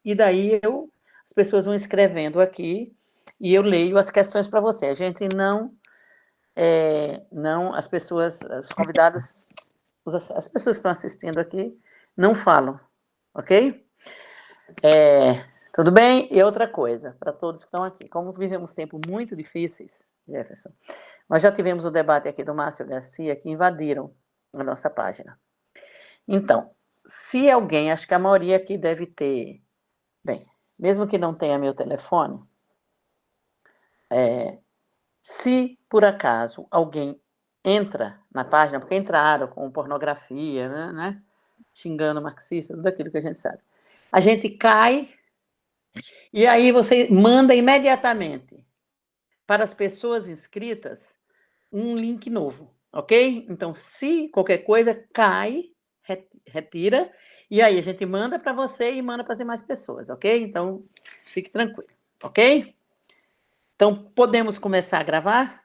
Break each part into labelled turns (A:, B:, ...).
A: e daí as pessoas vão escrevendo aqui e eu leio as questões para você. A gente não, as pessoas, os convidados, as pessoas que estão assistindo aqui não falam, ok? Tudo bem? E outra coisa, para todos que estão aqui, como vivemos tempos muito difíceis, Jefferson, nós já tivemos o debate aqui do Márcio Garcia, que invadiram a nossa página. Então, se alguém, acho que a maioria aqui deve ter, bem, mesmo que não tenha meu telefone, se por acaso alguém entra na página, porque entraram com pornografia, né? Xingando marxista, tudo aquilo que a gente sabe. A gente cai e aí você manda imediatamente para as pessoas inscritas um link novo, ok? Então, se qualquer coisa cai, retira, e aí a gente manda para você e manda para as demais pessoas, ok? Então, fique tranquilo, ok? Então, podemos começar a gravar?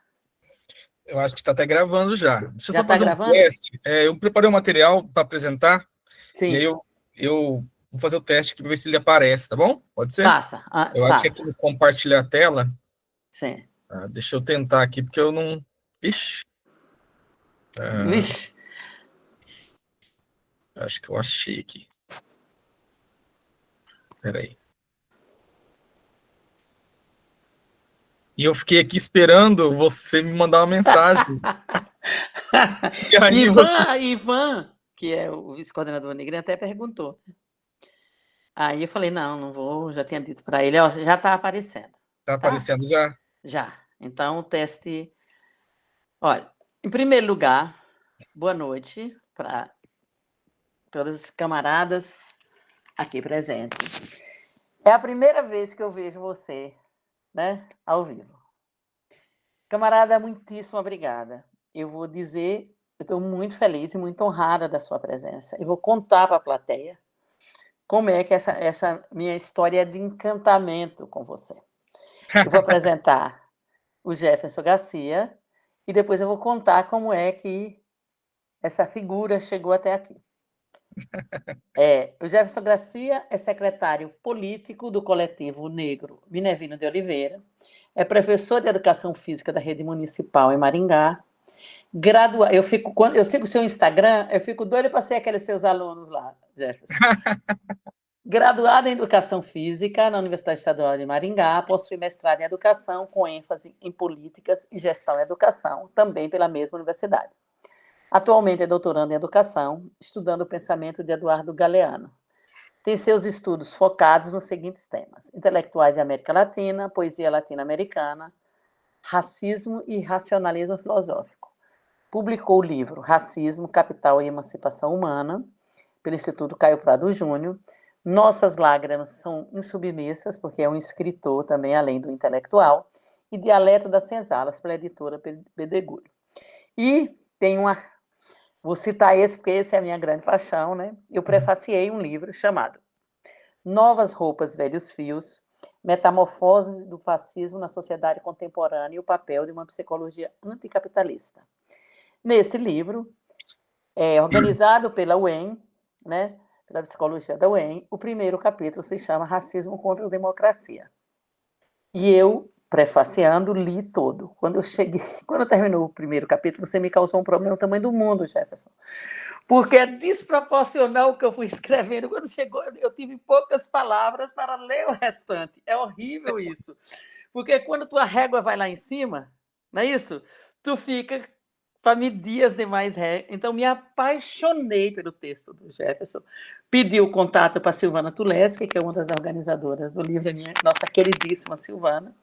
B: Eu acho que está até gravando já. Deixa eu
A: Já
B: só
A: está
B: fazer um
A: gravando?
B: teste. Eu preparei um material para apresentar,
A: Sim.
B: e aí eu vou fazer o teste aqui para ver se ele aparece, tá bom? Pode ser?
A: Faça.
B: Eu acho que aqui no compartilhar a tela.
A: Sim.
B: Deixa eu tentar aqui, porque eu não. Ixi.
A: Vixe.
B: Acho que eu achei aqui. Espera aí. E eu fiquei aqui esperando você me mandar uma mensagem.
A: E aí, Ivan, que é o vice-coordenador Negrinho, até perguntou. Aí eu falei, não vou, já tinha dito para ele, ó, já está aparecendo.
B: Está aparecendo já?
A: Já. Então, o teste... Olha, em primeiro lugar, boa noite para todas as camaradas aqui presentes. É a primeira vez que eu vejo você, né, ao vivo. Camarada, muitíssimo obrigada. Eu vou dizer, eu estou muito feliz e muito honrada da sua presença. Eu vou contar para a plateia como é que essa minha história de encantamento com você. Eu vou apresentar o Jefferson Garcia e depois eu vou contar como é que essa figura chegou até aqui. O Jefferson Garcia é secretário político do coletivo negro Minervino de Oliveira, é professor de Educação Física da Rede Municipal em Maringá, quando eu sigo o seu Instagram, eu fico doida para ser aqueles seus alunos lá, Jefferson. Graduado em Educação Física na Universidade Estadual de Maringá, possui mestrado em Educação com ênfase em Políticas e Gestão em Educação, também pela mesma universidade. Atualmente é doutorando em Educação, estudando o pensamento de Eduardo Galeano. Tem seus estudos focados nos seguintes temas: intelectuais de América Latina, poesia latino-americana, racismo e racionalismo filosófico. Publicou o livro Racismo, Capital e Emancipação Humana, pelo Instituto Caio Prado Júnior. Nossas Lágrimas São Insubmissas, porque é um escritor também, além do intelectual, e Dialeto das Senzalas, pela editora Bedegulho. E tem vou citar esse, porque esse é a minha grande paixão, né? Eu prefaciei um livro chamado Novas Roupas, Velhos Fios, Metamorfose do Fascismo na Sociedade Contemporânea e o Papel de uma Psicologia Anticapitalista. Nesse livro, organizado pela UEM, né, pela psicologia da UEM, o primeiro capítulo se chama Racismo contra a Democracia. E eu, prefaciando, li todo. Quando terminou o primeiro capítulo, você me causou um problema do tamanho do mundo, Jefferson. Porque é desproporcional o que eu fui escrevendo. Quando chegou, eu tive poucas palavras para ler o restante. É horrível isso. Porque quando tua régua vai lá em cima, não é isso? Tu fica para medir as demais regras. Então, me apaixonei pelo texto do Jefferson. Pedi o contato para a Silvana Tuleski, que é uma das organizadoras do livro, nossa queridíssima Silvana.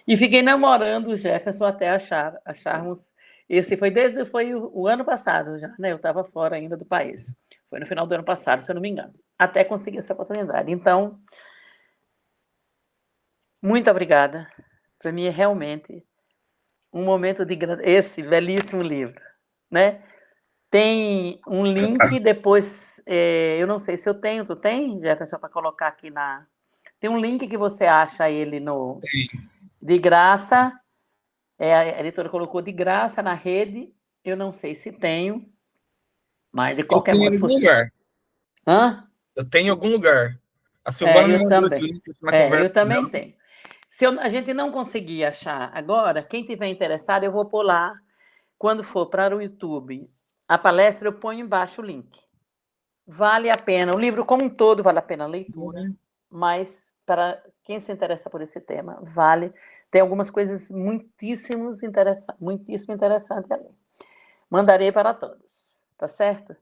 A: E fiquei namorando o Jefferson até acharmos... Esse foi o ano passado já, né? Eu estava fora ainda do país. Foi no final do ano passado, se eu não me engano. Até conseguir essa oportunidade. Então, muito obrigada. Para mim é realmente um momento de esse belíssimo livro, né? Tem um link depois, eu não sei se eu tenho, tu tem, Jefferson, para colocar aqui na... Tem um link que você acha ele de graça, a editora colocou de graça na rede, eu não sei se tenho, mas de qualquer modo...
B: Eu tenho em algum lugar.
A: Hã?
B: Eu tenho em algum lugar. A Silvana me
A: eu
B: mandou esse
A: também.
B: link na conversa
A: Eu também
B: dela.
A: tenho. A gente não conseguir achar agora, quem tiver interessado, eu vou pôr lá, quando for para o YouTube, a palestra, eu ponho embaixo o link. Vale a pena, o livro como um todo vale a pena a leitura, mas para quem se interessa por esse tema, vale. Tem algumas coisas muitíssimo interessantes ali. Mandarei para todos, tá certo?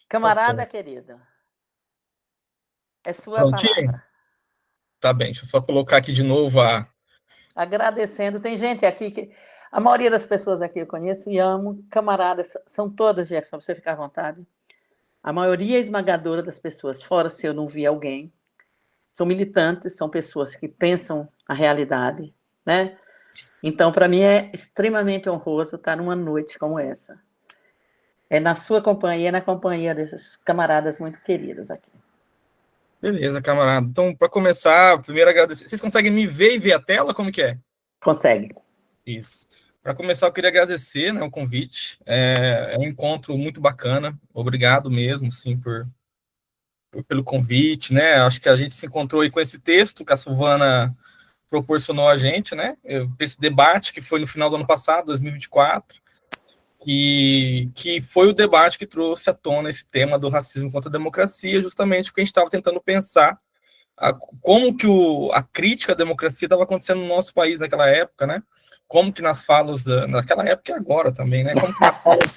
A: Camarada
B: certo.
A: querido, é sua
B: Prontinho?
A: palavra.
B: Tá bem, deixa eu só colocar aqui de novo a...
A: Agradecendo, tem gente aqui que... A maioria das pessoas aqui eu conheço e amo, camaradas, são todas, Jefferson, para você ficar à vontade. A maioria esmagadora das pessoas, fora se eu não vi alguém, são militantes, são pessoas que pensam a realidade, né? Então, para mim é extremamente honroso estar numa noite como essa. É na sua companhia, na companhia desses camaradas muito queridos aqui.
B: Beleza, camarada. Então, para começar, primeiro agradecer. Vocês conseguem me ver e ver a tela? Como que é?
A: Consegue.
B: Isso. Para começar, eu queria agradecer, né, o convite. É um encontro muito bacana. Obrigado mesmo, sim, pelo convite, né? Acho que a gente se encontrou aí com esse texto que a Silvana proporcionou a gente, né? Esse debate que foi no final do ano passado, 2024, que foi o debate que trouxe à tona esse tema do racismo contra a democracia, justamente porque a gente estava tentando pensar como que a crítica à democracia estava acontecendo no nosso país naquela época, né? Como que nas falas naquela época e agora também, né? Como que nas falas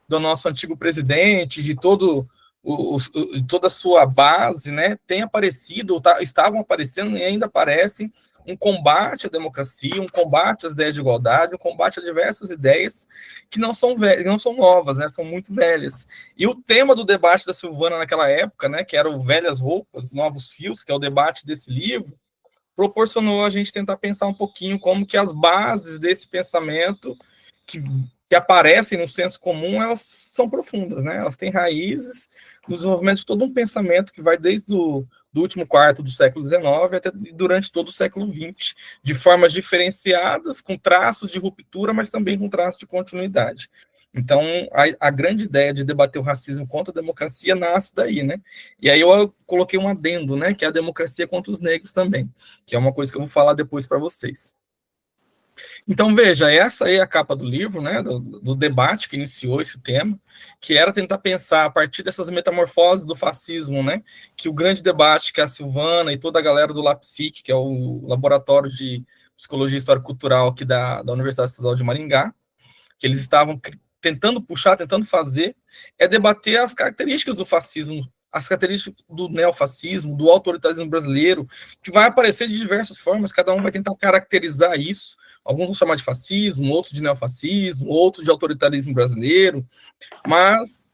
B: do nosso antigo presidente, de toda a sua base, né, tem aparecido, estavam aparecendo e ainda aparecem um combate à democracia, um combate às ideias de igualdade, um combate a diversas ideias que não são novas, né, são muito velhas. E o tema do debate da Silvana naquela época, né, que era o Velhas Roupas, Novos Fios, que é o debate desse livro, proporcionou a gente tentar pensar um pouquinho como que as bases desse pensamento que aparecem no senso comum, elas são profundas, né? Elas têm raízes no desenvolvimento de todo um pensamento que vai desde do último quarto do século XIX até durante todo o século XX, de formas diferenciadas, com traços de ruptura, mas também com traços de continuidade. Então, a grande ideia de debater o racismo contra a democracia nasce daí, né? E aí eu coloquei um adendo, né? Que é a democracia contra os negros também, que é uma coisa que eu vou falar depois para vocês. Então, veja, essa aí é a capa do livro, né, do debate que iniciou esse tema, que era tentar pensar a partir dessas metamorfoses do fascismo, né, que o grande debate que a Silvana e toda a galera do LAPSIC, que é o Laboratório de Psicologia Histórico-Cultural aqui da Universidade Estadual de Maringá, que eles estavam tentando puxar, tentando fazer, é debater as características do fascismo, as características do neofascismo, do autoritarismo brasileiro, que vai aparecer de diversas formas, cada um vai tentar caracterizar isso. Alguns vão chamar de fascismo, outros de neofascismo, outros de autoritarismo brasileiro, mas,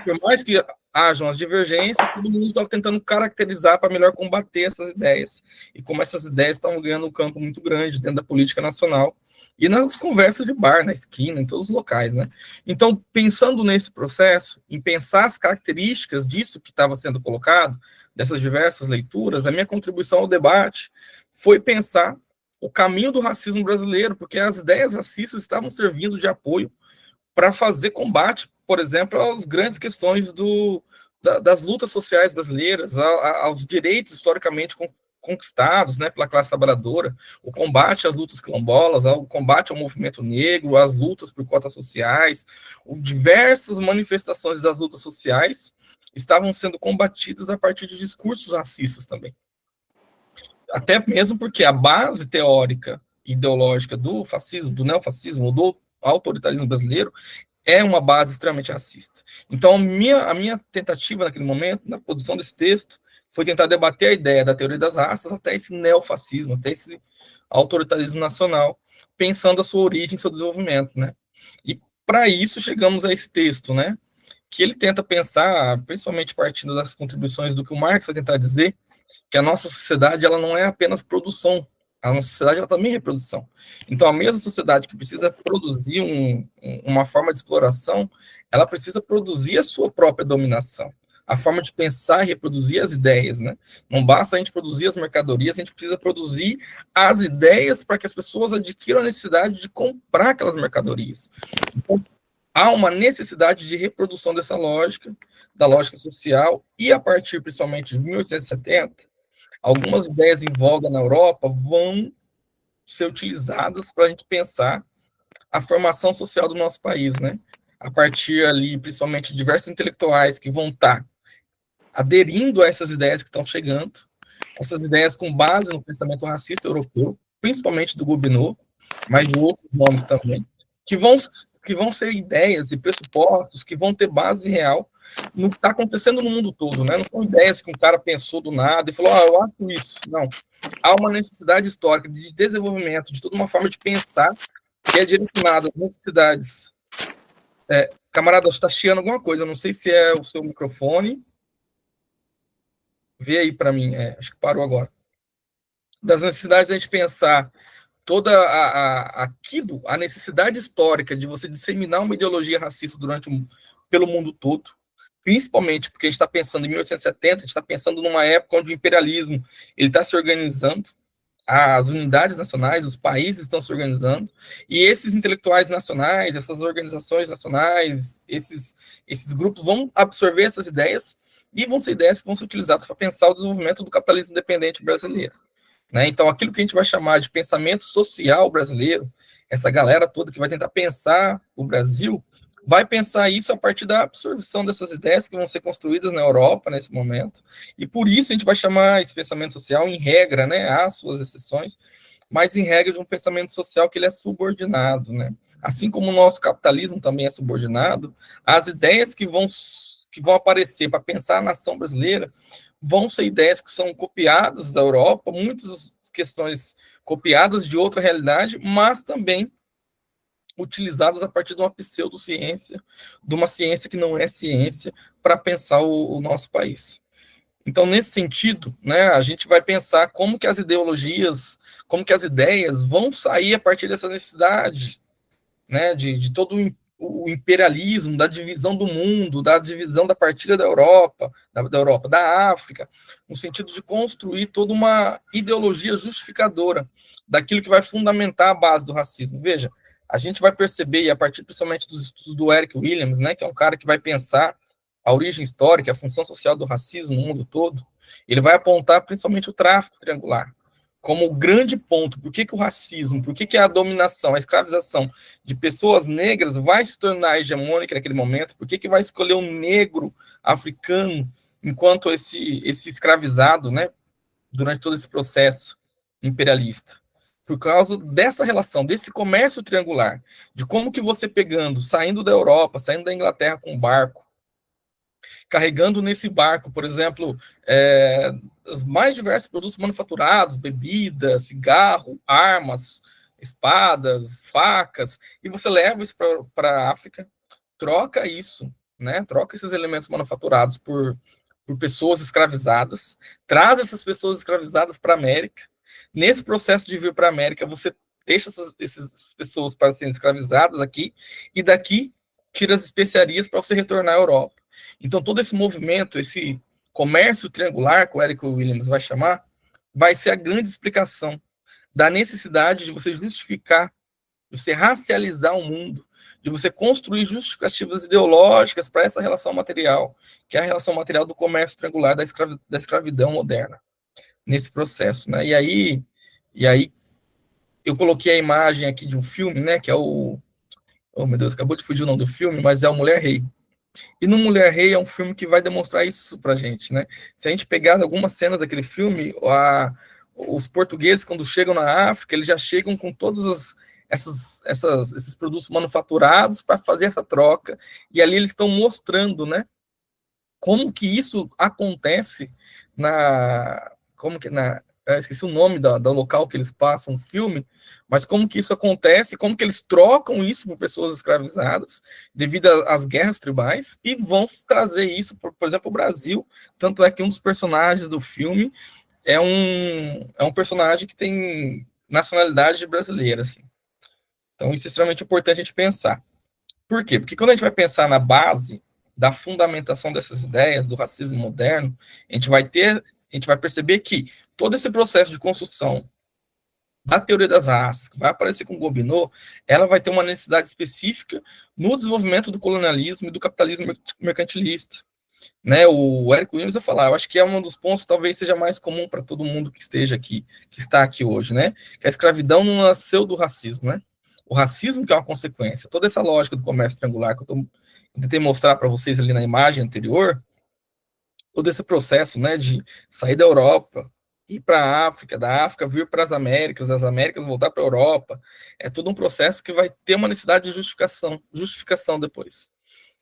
B: por mais que hajam as divergências, todo mundo estava tentando caracterizar para melhor combater essas ideias. E como essas ideias estavam ganhando um campo muito grande dentro da política nacional, e nas conversas de bar, na esquina, em todos os locais, né? Então, pensando nesse processo, em pensar as características disso que estava sendo colocado, dessas diversas leituras, a minha contribuição ao debate foi pensar o caminho do racismo brasileiro, porque as ideias racistas estavam servindo de apoio para fazer combate, por exemplo, às grandes questões das lutas sociais brasileiras, aos direitos historicamente conquistados, né, pela classe trabalhadora, o combate às lutas quilombolas, o combate ao movimento negro, as lutas por cotas sociais, diversas manifestações das lutas sociais estavam sendo combatidas a partir de discursos racistas também. Até mesmo porque a base teórica ideológica do fascismo, do neofascismo, do autoritarismo brasileiro, é uma base extremamente racista. Então, a minha tentativa naquele momento, na produção desse texto, foi tentar debater a ideia da teoria das raças até esse neofascismo, até esse autoritarismo nacional, pensando a sua origem, seu desenvolvimento, né? E para isso chegamos a esse texto, né? Que ele tenta pensar, principalmente partindo das contribuições do que o Marx vai tentar dizer, que a nossa sociedade ela não é apenas produção, a nossa sociedade ela também é reprodução. Então, a mesma sociedade que precisa produzir uma forma de exploração, ela precisa produzir a sua própria dominação. A forma de pensar e reproduzir as ideias, né? Não basta a gente produzir as mercadorias, a gente precisa produzir as ideias para que as pessoas adquiram a necessidade de comprar aquelas mercadorias. Então, há uma necessidade de reprodução dessa lógica, da lógica social, e a partir, principalmente, de 1870, algumas ideias em voga na Europa vão ser utilizadas para a gente pensar a formação social do nosso país, né? A partir ali, principalmente, de diversos intelectuais que vão estar aderindo a essas ideias que estão chegando, essas ideias com base no pensamento racista europeu, principalmente do Gobineau, mas de outros nomes também, que vão ser ideias e pressupostos que vão ter base real no que está acontecendo no mundo todo, né? Não são ideias que um cara pensou do nada e falou, eu acho isso. Não. Há uma necessidade histórica de desenvolvimento, de toda uma forma de pensar que é direcionada às necessidades. Camarada, está chiando alguma coisa, não sei se é o seu microfone. Vê aí para mim, acho que parou agora. Das necessidades da gente pensar toda aquilo, a necessidade histórica de você disseminar uma ideologia racista pelo mundo todo, principalmente porque a gente está pensando em 1870, a gente está pensando numa época onde o imperialismo ele está se organizando, as unidades nacionais, os países estão se organizando, e esses intelectuais nacionais, essas organizações nacionais, esses grupos vão absorver essas ideias e vão ser ideias que vão ser utilizadas para pensar o desenvolvimento do capitalismo independente brasileiro. Né? Então, aquilo que a gente vai chamar de pensamento social brasileiro, essa galera toda que vai tentar pensar o Brasil, vai pensar isso a partir da absorção dessas ideias que vão ser construídas na Europa nesse momento, e por isso a gente vai chamar esse pensamento social, em regra, né, há suas exceções, mas em regra de um pensamento social que ele é subordinado, né? Assim como o nosso capitalismo também é subordinado, as ideias que vão aparecer para pensar a nação brasileira vão ser ideias que são copiadas da Europa, muitas questões copiadas de outra realidade, mas também utilizadas a partir de uma pseudociência, de uma ciência que não é ciência, para pensar o nosso país. Então, nesse sentido, né, a gente vai pensar como que as ideologias, como que as ideias vão sair a partir dessa necessidade, né, de todo o imperialismo, da divisão do mundo, da divisão da partilha da Europa, da África, no sentido de construir toda uma ideologia justificadora daquilo que vai fundamentar a base do racismo. Veja, a gente vai perceber, e a partir principalmente dos estudos do Eric Williams, né, que é um cara que vai pensar a origem histórica, a função social do racismo no mundo todo, ele vai apontar principalmente o tráfico triangular como o grande ponto. Por que o racismo, por que a dominação, a escravização de pessoas negras vai se tornar hegemônica naquele momento? Por que vai escolher um negro africano enquanto esse escravizado, né, durante todo esse processo imperialista? Por causa dessa relação, desse comércio triangular, de como que você saindo da Europa, saindo da Inglaterra com barco, carregando nesse barco, por exemplo, os mais diversos produtos manufaturados, bebidas, cigarro, armas, espadas, facas, e você leva isso para a África, troca isso, né? Troca esses elementos manufaturados por pessoas escravizadas, traz essas pessoas escravizadas para a América. Nesse processo de vir para a América, você deixa essas pessoas para serem escravizadas aqui, e daqui tira as especiarias para você retornar à Europa. Então, todo esse movimento, esse comércio triangular, que o Eric Williams vai chamar, vai ser a grande explicação da necessidade de você justificar, de você racializar o mundo, de você construir justificativas ideológicas para essa relação material, que é a relação material do comércio triangular da escravidão moderna, nesse processo. Né? E aí, eu coloquei a imagem aqui de um filme, né, que é o... Oh, meu Deus, acabou de fugir o nome do filme, mas é o Mulher Rei. E no Mulher Rei é um filme que vai demonstrar isso pra gente, né? Se a gente pegar algumas cenas daquele filme, os portugueses, quando chegam na África, eles já chegam com todos esses produtos manufaturados para fazer essa troca, e ali eles estão mostrando, né, como que isso acontece eu esqueci o nome do local que eles passam o filme, mas como que isso acontece, como que eles trocam isso por pessoas escravizadas devido às guerras tribais, e vão trazer isso, por exemplo, o Brasil. Tanto é que um dos personagens do filme é um personagem que tem nacionalidade brasileira, assim. Então isso é extremamente importante a gente pensar. Por quê? Porque quando a gente vai pensar na base da fundamentação dessas ideias do racismo moderno, a gente vai perceber que todo esse processo de construção da teoria das raças, que vai aparecer com Gobineau, ela vai ter uma necessidade específica no desenvolvimento do colonialismo e do capitalismo mercantilista. Né, o Érico Williams vai falar, eu acho que é um dos pontos que talvez seja mais comum para todo mundo que esteja aqui, que está aqui hoje, né? Que a escravidão não nasceu do racismo, né? O racismo que é uma consequência. Toda essa lógica do comércio triangular que eu tentei mostrar para vocês ali na imagem anterior, todo esse processo, né, de sair da Europa, ir para a África, da África vir para as Américas, das Américas voltar para a Europa, é todo um processo que vai ter uma necessidade de justificação depois,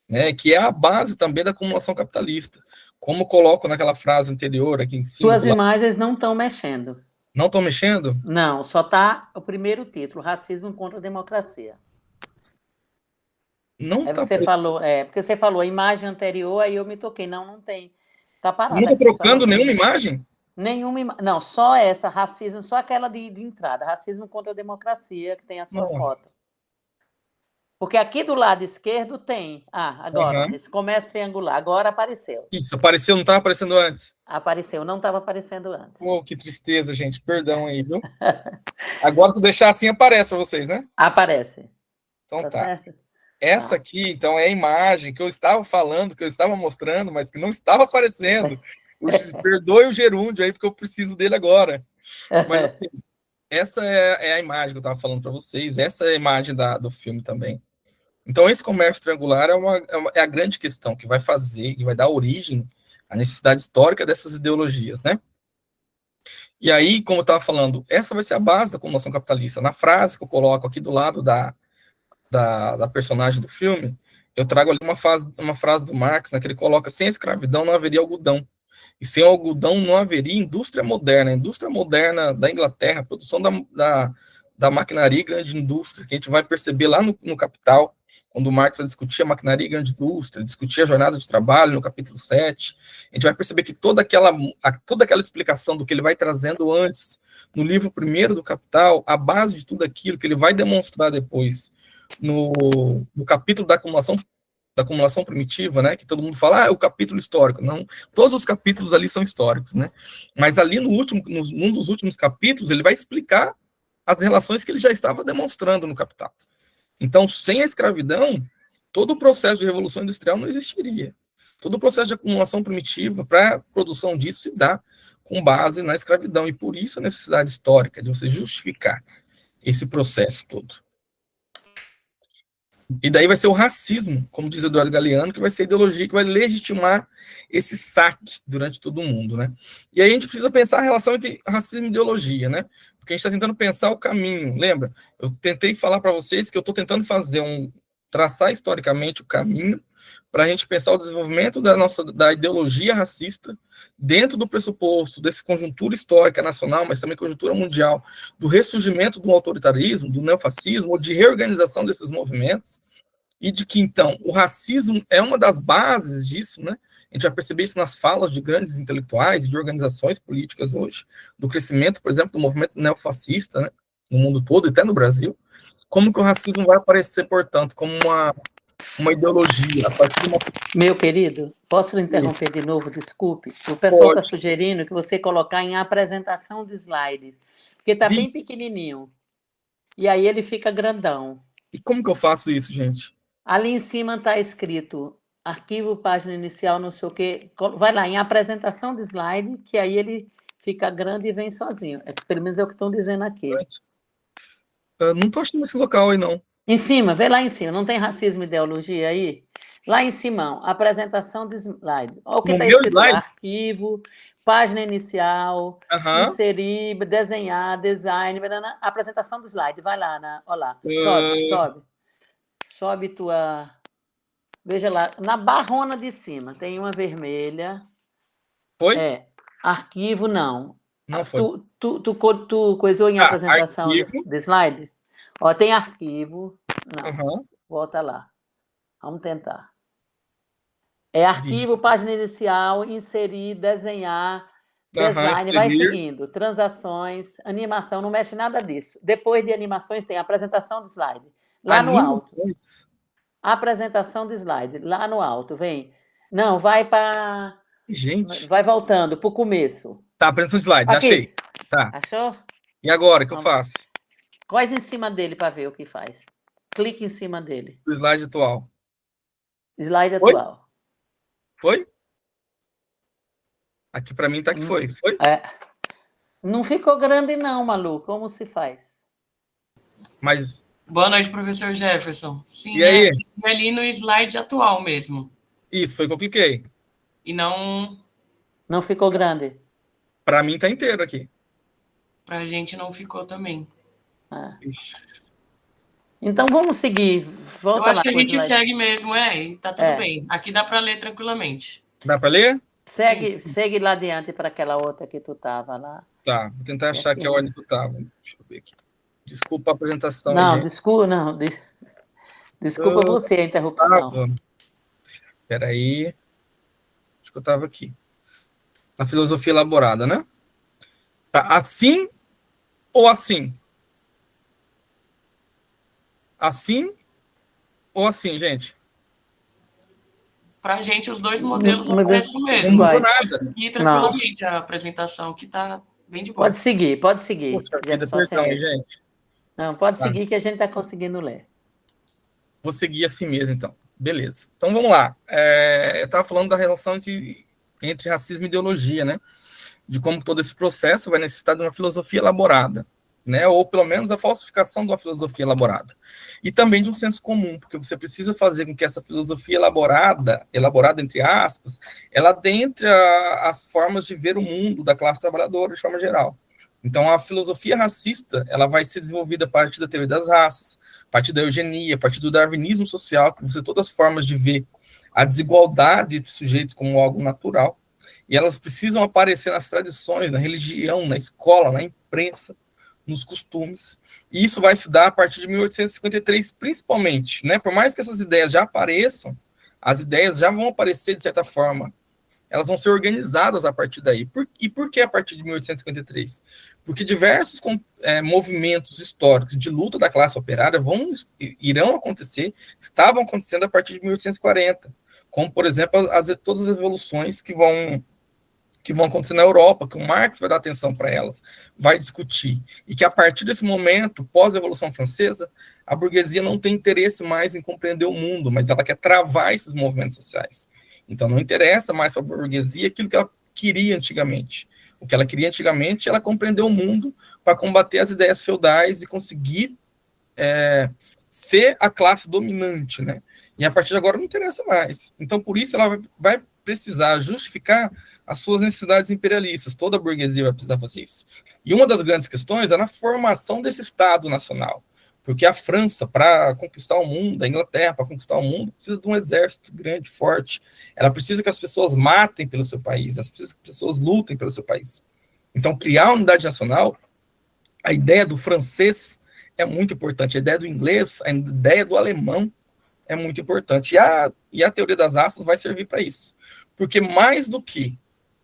B: né, que é a base também da acumulação capitalista. Como coloco naquela frase anterior aqui em cima.
A: Suas imagens não estão mexendo.
B: Não estão mexendo?
A: Não, só está o primeiro título, Racismo contra a Democracia.
B: Não
A: aí
B: tá
A: você falou, porque você falou a imagem anterior, aí eu me toquei. Não tem. Tá parado.
B: Não está trocando nenhuma imagem?
A: Nenhuma, não, só essa, racismo, só aquela de entrada, Racismo contra a Democracia, que tem a sua foto. Porque aqui do lado esquerdo tem. Agora, esse comércio triangular, agora apareceu.
B: Isso, apareceu, não estava aparecendo antes?
A: Apareceu, não estava aparecendo antes.
B: Oh, que tristeza, gente, perdão aí, viu? Agora, se deixar assim, aparece para vocês, né?
A: Aparece.
B: Então tá. Essa aqui, então, é a imagem que eu estava falando, que eu estava mostrando, mas que não estava aparecendo. Perdoe o gerúndio aí, porque eu preciso dele agora. Mas, assim, essa é a imagem que eu estava falando para vocês, essa é a imagem do filme também. Então, esse comércio triangular é a grande questão que vai fazer, que vai dar origem à necessidade histórica dessas ideologias, né? E aí, como eu estava falando, essa vai ser a base da acumulação capitalista. Na frase que eu coloco aqui do lado da personagem do filme, eu trago ali uma frase do Marx, né, que ele coloca: sem a escravidão não haveria algodão. E sem o algodão não haveria indústria moderna. A indústria moderna da Inglaterra, a produção da maquinaria e grande indústria, que a gente vai perceber lá no Capital, quando Marx vai discutir a maquinaria e grande indústria, discutir a jornada de trabalho no capítulo 7, a gente vai perceber que toda aquela explicação do que ele vai trazendo antes, no livro primeiro do Capital, a base de tudo aquilo que ele vai demonstrar depois, no capítulo da acumulação primitiva, né, que todo mundo fala, é o capítulo histórico. Não, todos os capítulos ali são históricos, né? Mas ali num dos últimos capítulos, ele vai explicar as relações que ele já estava demonstrando no Capital. Então, sem a escravidão, todo o processo de revolução industrial não existiria. Todo o processo de acumulação primitiva para a produção disso se dá com base na escravidão, e por isso a necessidade histórica de você justificar esse processo todo. E daí vai ser o racismo, como diz Eduardo Galeano, que vai ser a ideologia que vai legitimar esse saque durante todo o mundo, né? E aí a gente precisa pensar a relação entre racismo e ideologia, né? Porque a gente está tentando pensar o caminho, lembra? Eu tentei falar para vocês que eu estou tentando traçar historicamente o caminho para a gente pensar o desenvolvimento da ideologia racista dentro do pressuposto dessa conjuntura histórica nacional, mas também conjuntura mundial, do ressurgimento do autoritarismo, do neofascismo, ou de reorganização desses movimentos, e de que, então, o racismo é uma das bases disso, né? A gente vai perceber isso nas falas de grandes intelectuais e de organizações políticas hoje, do crescimento, por exemplo, do movimento neofascista, né? No mundo todo, e até no Brasil. Como que o racismo vai aparecer, portanto, como uma ideologia a partir de uma...
A: Meu querido, posso lhe interromper de novo? Desculpe. O pessoal está sugerindo que você colocar em apresentação de slides, porque está bem pequenininho. E aí ele fica grandão.
B: E como que eu faço isso, gente?
A: Ali em cima está escrito arquivo, página inicial, não sei o quê. Vai lá, em apresentação de slide, que aí ele fica grande e vem sozinho. Pelo menos é o que estão dizendo aqui.
B: Eu não estou achando esse local aí, não.
A: Em cima, vê lá em cima. Não tem racismo e ideologia aí? Lá em cima, apresentação de slide. Olha o que está escrito lá. Arquivo, página inicial, inserir, desenhar, design, apresentação do slide. Vai lá, olha lá. Sobe. Sobe tua... Veja lá, na barrona de cima, tem uma vermelha.
B: Foi?
A: Arquivo, não.
B: Não foi.
A: Tu coisou em apresentação de slide? Ó, tem arquivo. Não, volta lá. Vamos tentar. É arquivo, página inicial, inserir, desenhar, design, vai seguindo. Transações, animação, não mexe nada disso. Depois de animações tem apresentação de slide. Lá no alto. Apresentação de slide. Lá no alto, vem. Não, vai para...
B: Gente.
A: Vai voltando para o começo.
B: Tá, apresentação de slides,
A: aqui.
B: Achei. Tá.
A: Achou?
B: E agora, o que eu faço?
A: Coisa em cima dele para ver o que faz. Clique em cima dele.
B: O slide atual.
A: Slide atual.
B: Foi? Aqui para mim tá que foi. Foi?
A: Não ficou grande não, Malu. Como se faz?
B: Mas...
C: Boa noite, professor Jefferson. Sim,
B: e aí?
C: Ali no slide atual mesmo.
B: Isso, foi que eu cliquei.
C: E não...
A: Não ficou grande?
B: Para mim tá inteiro aqui.
C: Pra gente não ficou também.
A: Então vamos seguir. Volta
C: eu acho
A: lá
C: que a gente
A: slide.
C: segue mesmo, e tá tudo bem. Aqui dá para ler tranquilamente.
B: Dá para ler?
A: Segue lá adiante para aquela outra que tu tava lá.
B: Tá, vou tentar achar que é onde tu tava. Deixa eu ver aqui. Desculpa a apresentação.
A: Não,
B: aí,
A: desculpa, não. Desculpa você a interrupção.
B: Espera aí. Acho que eu estava aqui. Na filosofia elaborada, né? Tá, assim ou assim? Assim ou assim, gente?
C: Para a gente, os dois modelos aparecem mesmo.
B: Não mudou nada.
C: Seguir tranquilamente a apresentação, que está bem de boa.
A: Pode seguir.
B: Poxa vida, perdão, gente.
A: Não, pode seguir que a gente está conseguindo ler.
B: Vou seguir assim mesmo, então. Beleza. Então, vamos lá. Eu estava falando da relação entre racismo e ideologia, né? De como todo esse processo vai necessitar de uma filosofia elaborada, né? Ou pelo menos a falsificação de uma filosofia elaborada. E também de um senso comum, porque você precisa fazer com que essa filosofia elaborada entre aspas, ela adentre as formas de ver o mundo da classe trabalhadora de forma geral. Então, a filosofia racista, ela vai ser desenvolvida a partir da teoria das raças, a partir da eugenia, a partir do darwinismo social, que você todas as formas de ver a desigualdade de sujeitos como algo natural, e elas precisam aparecer nas tradições, na religião, na escola, na imprensa, nos costumes. E isso vai se dar a partir de 1853, principalmente, né? Por mais que essas ideias já apareçam, as ideias já vão aparecer de certa forma. Elas vão ser organizadas a partir daí. E por que a partir de 1853? Porque diversos movimentos históricos de luta da classe operária irão acontecer, estavam acontecendo a partir de 1840, como, por exemplo, todas as revoluções que vão acontecer na Europa, que o Marx vai dar atenção para elas, vai discutir, e que a partir desse momento, pós-Revolução Francesa, a burguesia não tem interesse mais em compreender o mundo, mas ela quer travar esses movimentos sociais. Então não interessa mais para a burguesia aquilo que ela queria antigamente. O que ela queria antigamente era compreender o mundo para combater as ideias feudais e conseguir ser a classe dominante, né? E a partir de agora não interessa mais. Então, por isso, ela vai precisar justificar as suas necessidades imperialistas. Toda a burguesia vai precisar fazer isso. E uma das grandes questões é na formação desse Estado nacional. Porque a França, para conquistar o mundo, a Inglaterra, para conquistar o mundo, precisa de um exército grande, forte. Ela precisa que as pessoas matem pelo seu país, ela precisa que as pessoas lutem pelo seu país. Então, criar a unidade nacional, a ideia do francês é muito importante, a ideia do inglês, a ideia do alemão é muito importante. E a teoria das raças vai servir para isso. Porque mais do que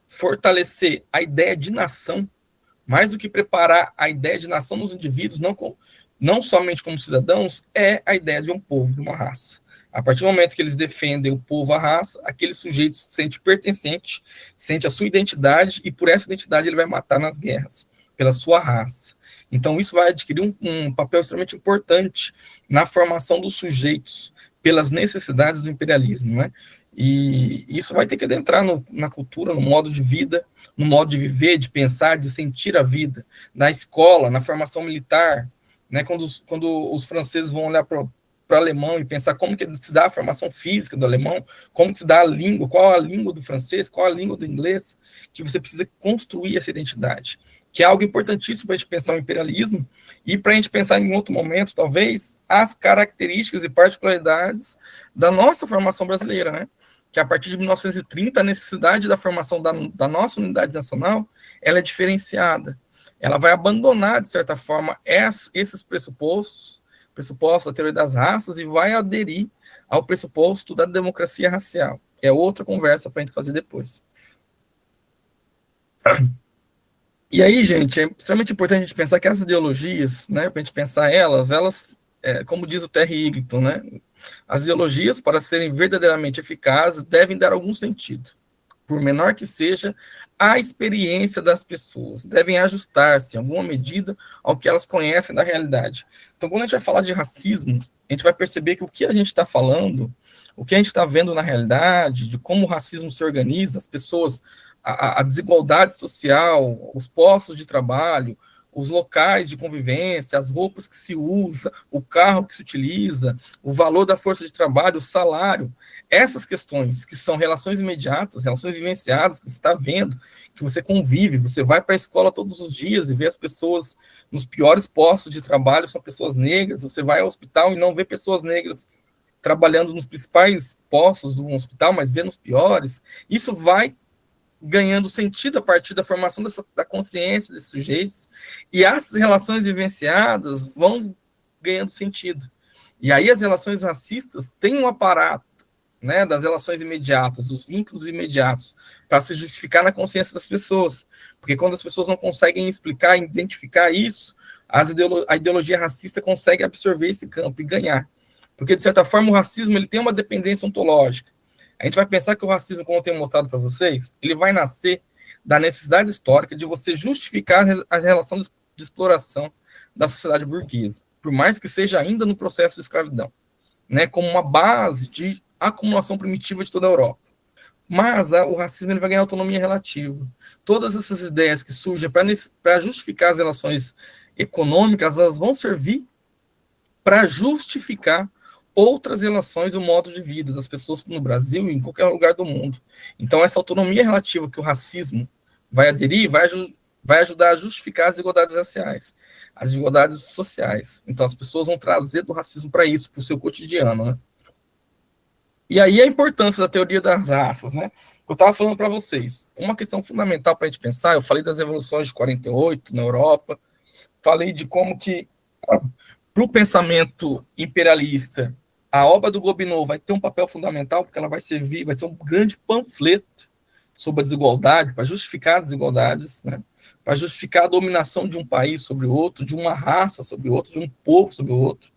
B: fortalecer a ideia de nação, mais do que preparar a ideia de nação nos indivíduos, não somente como cidadãos, é a ideia de um povo, de uma raça. A partir do momento que eles defendem o povo, a raça, aquele sujeito se sente pertencente, sente a sua identidade, e por essa identidade ele vai matar nas guerras, pela sua raça. Então isso vai adquirir um papel extremamente importante na formação dos sujeitos, pelas necessidades do imperialismo, né? E isso vai ter que adentrar na cultura, no modo de vida, no modo de viver, de pensar, de sentir a vida, na escola, na formação militar, né? Quando os franceses vão olhar para o alemão e pensar como que se dá a formação física do alemão, como que se dá a língua, qual a língua do francês, qual a língua do inglês, que você precisa construir essa identidade, que é algo importantíssimo para a gente pensar o imperialismo e para a gente pensar em outro momento, talvez, as características e particularidades da nossa formação brasileira, né? Que a partir de 1930, a necessidade da formação da nossa unidade nacional, ela é diferenciada. Ela vai abandonar, de certa forma, esses pressupostos da teoria das raças, e vai aderir ao pressuposto da democracia racial, que é outra conversa para a gente fazer depois. E aí, gente, é extremamente importante a gente pensar que as ideologias, né, para a gente pensar elas, como diz o Terry Eagleton, né, as ideologias, para serem verdadeiramente eficazes, devem dar algum sentido. por menor que seja, a experiência das pessoas, devem ajustar-se, em alguma medida, ao que elas conhecem da realidade. Então, quando a gente vai falar de racismo, a gente vai perceber que o que a gente está falando, o que a gente está vendo na realidade, de como o racismo se organiza, as pessoas, a desigualdade social, os postos de trabalho, os locais de convivência, as roupas que se usa, o carro que se utiliza, o valor da força de trabalho, o salário, essas questões que são relações imediatas, relações vivenciadas, que você está vendo, que você convive, você vai para a escola todos os dias e vê as pessoas nos piores postos de trabalho, são pessoas negras, você vai ao hospital e não vê pessoas negras trabalhando nos principais postos do hospital, mas vê nos piores, isso vai ganhando sentido a partir da formação da consciência desses sujeitos, e essas relações vivenciadas vão ganhando sentido. E aí as relações racistas têm um aparato, né, das relações imediatas, dos vínculos imediatos, para se justificar na consciência das pessoas. Porque quando as pessoas não conseguem explicar, identificar isso, a ideologia racista consegue absorver esse campo e ganhar. Porque, de certa forma, o racismo ele tem uma dependência ontológica. A gente vai pensar que o racismo, como eu tenho mostrado para vocês, ele vai nascer da necessidade histórica de você justificar a relação de exploração da sociedade burguesa, por mais que seja ainda no processo de escravidão, né, como uma base de acumulação primitiva de toda a Europa. Mas o racismo ele vai ganhar autonomia relativa. Todas essas ideias que surgem para justificar as relações econômicas, elas vão servir para justificar outras relações e o modo de vida das pessoas no Brasil e em qualquer lugar do mundo. Então, essa autonomia relativa que o racismo vai aderir, vai ajudar a justificar as desigualdades raciais, as desigualdades sociais. Então, as pessoas vão trazer do racismo para isso, para o seu cotidiano, né? E aí a importância da teoria das raças, né? Eu estava falando para vocês, uma questão fundamental para a gente pensar, eu falei das revoluções de 48 na Europa, falei de como que, para o pensamento imperialista, a obra do Gobineau vai ter um papel fundamental, porque ela vai servir, vai ser um grande panfleto sobre a desigualdade, para justificar as desigualdades, né? Para justificar a dominação de um país sobre o outro, de uma raça sobre o outro, de um povo sobre o outro.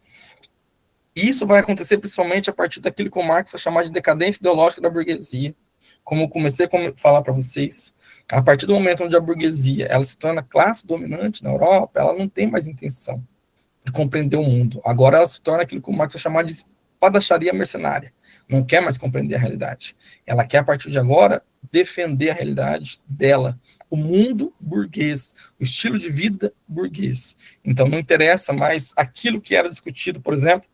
B: E isso vai acontecer principalmente a partir daquilo que o Marx vai chamar de decadência ideológica da burguesia, como eu comecei a falar para vocês. A partir do momento onde a burguesia ela se torna classe dominante na Europa, ela não tem mais intenção de compreender o mundo. Agora ela se torna aquilo que o Marx vai chamar de espadacharias mercenária. Não quer mais compreender a realidade. Ela quer, a partir de agora, defender a realidade dela, o mundo burguês, o estilo de vida burguês. Então não interessa mais aquilo que era discutido, por exemplo,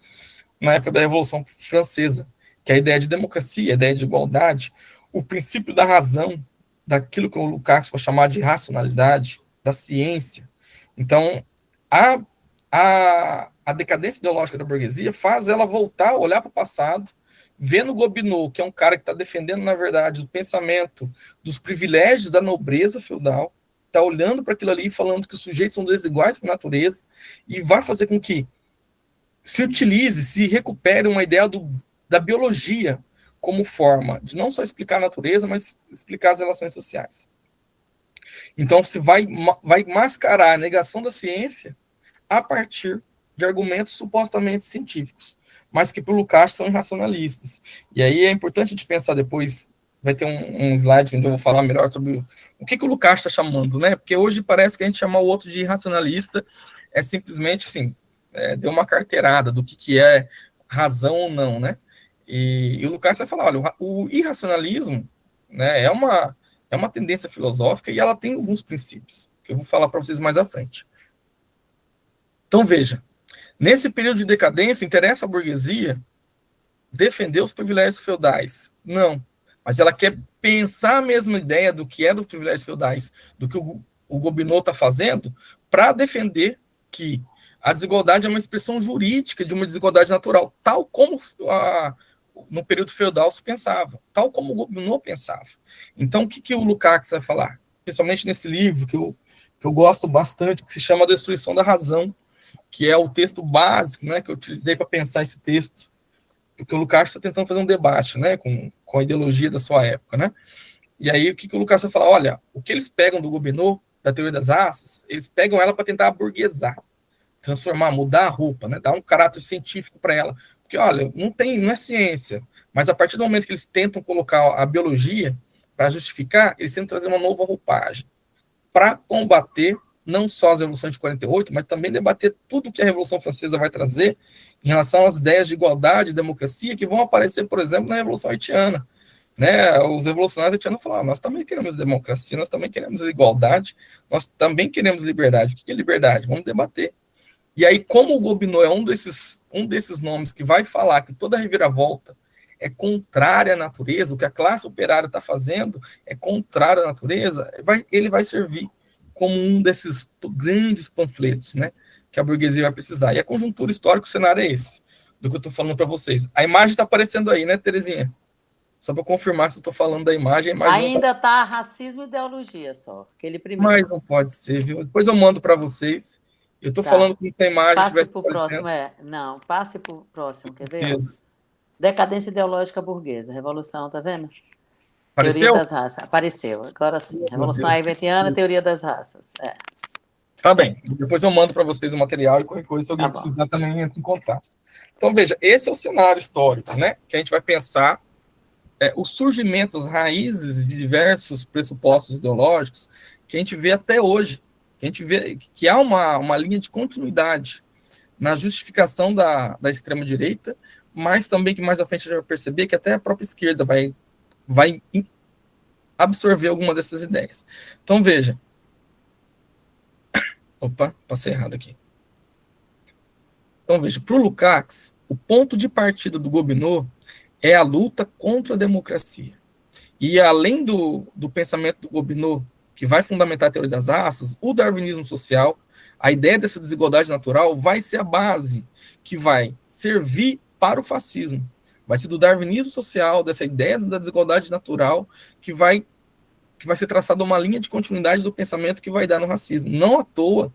B: na época da Revolução Francesa, que é a ideia de democracia, a ideia de igualdade, o princípio da razão, daquilo que o Lukács vai chamar de racionalidade, da ciência. Então, a decadência ideológica da burguesia faz ela voltar a olhar para o passado, ver no Gobineau, que é um cara que está defendendo, na verdade, o pensamento dos privilégios da nobreza feudal, está olhando para aquilo ali e falando que os sujeitos são desiguais por natureza, e vai fazer com que se utilize, se recupere uma ideia da biologia como forma de não só explicar a natureza, mas explicar as relações sociais. Então, se vai mascarar a negação da ciência a partir de argumentos supostamente científicos, mas que para o Lukács são irracionalistas. E aí é importante a gente pensar depois, vai ter um slide onde eu vou falar melhor sobre o que o Lukács está chamando, né? Porque hoje parece que a gente chamar o outro de irracionalista é simplesmente, assim, deu uma carteirada do que é razão ou não, né? E o Lukács vai falar, olha, o irracionalismo, né, é uma tendência filosófica e ela tem alguns princípios, que eu vou falar para vocês mais à frente. Então, veja, nesse período de decadência, interessa à burguesia defender os privilégios feudais? Não. Mas ela quer pensar a mesma ideia do que é dos privilégios feudais, do que o Gobineau está fazendo, para defender que a desigualdade é uma expressão jurídica de uma desigualdade natural, tal como no período feudal se pensava, tal como o Gobineau pensava. Então, o que o Lukács vai falar? Principalmente nesse livro que eu gosto bastante, que se chama A Destruição da Razão, que é o texto básico, né, que eu utilizei para pensar esse texto, porque o Lukács está tentando fazer um debate, né, com a ideologia da sua época, né? E aí o que o Lukács vai falar? Olha, o que eles pegam do Gobineau, da teoria das raças, eles pegam ela para tentar aburguesar, transformar, mudar a roupa, né, dar um caráter científico para ela, porque olha, não é ciência, mas a partir do momento que eles tentam colocar a biologia para justificar, eles tentam trazer uma nova roupagem para combater não só as revoluções de 48, mas também debater tudo que a Revolução Francesa vai trazer em relação às ideias de igualdade e democracia que vão aparecer, por exemplo, na Revolução Haitiana. Né? Os revolucionários haitianos falaram, nós também queremos democracia, nós também queremos igualdade, nós também queremos liberdade. O que é liberdade? Vamos debater. E aí, como o Gobineau é um desses nomes que vai falar que toda reviravolta é contrária à natureza, o que a classe operária está fazendo é contrário à natureza, ele vai servir como um desses grandes panfletos, né, que a burguesia vai precisar. E a conjuntura histórica, o cenário é esse, do que eu estou falando para vocês. A imagem está aparecendo aí, né, Terezinha? Só para confirmar se eu estou falando da imagem. A imagem
A: ainda está racismo e ideologia só, aquele primeiro.
B: Mas não pode ser, viu? Depois eu mando para vocês. Eu estou falando que essa imagem
A: passe para o próximo, Não, passe para o próximo, quer ver?
B: Beleza.
A: Decadência ideológica burguesa, revolução, tá vendo?
B: Apareceu?
A: Teoria das raças. Apareceu, agora sim. Revolução Haitiana, teoria das raças.
B: Tá bem. Depois eu mando para vocês o material e qualquer coisa, se alguém precisar, também entra em contato. Então, veja, esse é o cenário histórico, né? Que a gente vai pensar o surgimento, as raízes de diversos pressupostos ideológicos que a gente vê até hoje. Que a gente vê que há uma linha de continuidade na justificação da extrema-direita, mas também que mais à frente a gente vai perceber que até a própria esquerda vai absorver alguma dessas ideias. Então, veja. Opa, passei errado aqui. Então, veja, para o Lukács, o ponto de partida do Gobineau é a luta contra a democracia. E além do pensamento do Gobineau, que vai fundamentar a teoria das raças, o darwinismo social, a ideia dessa desigualdade natural vai ser a base que vai servir para o fascismo. Vai ser do darwinismo social, dessa ideia da desigualdade natural, que vai ser traçada uma linha de continuidade do pensamento que vai dar no racismo. Não à toa,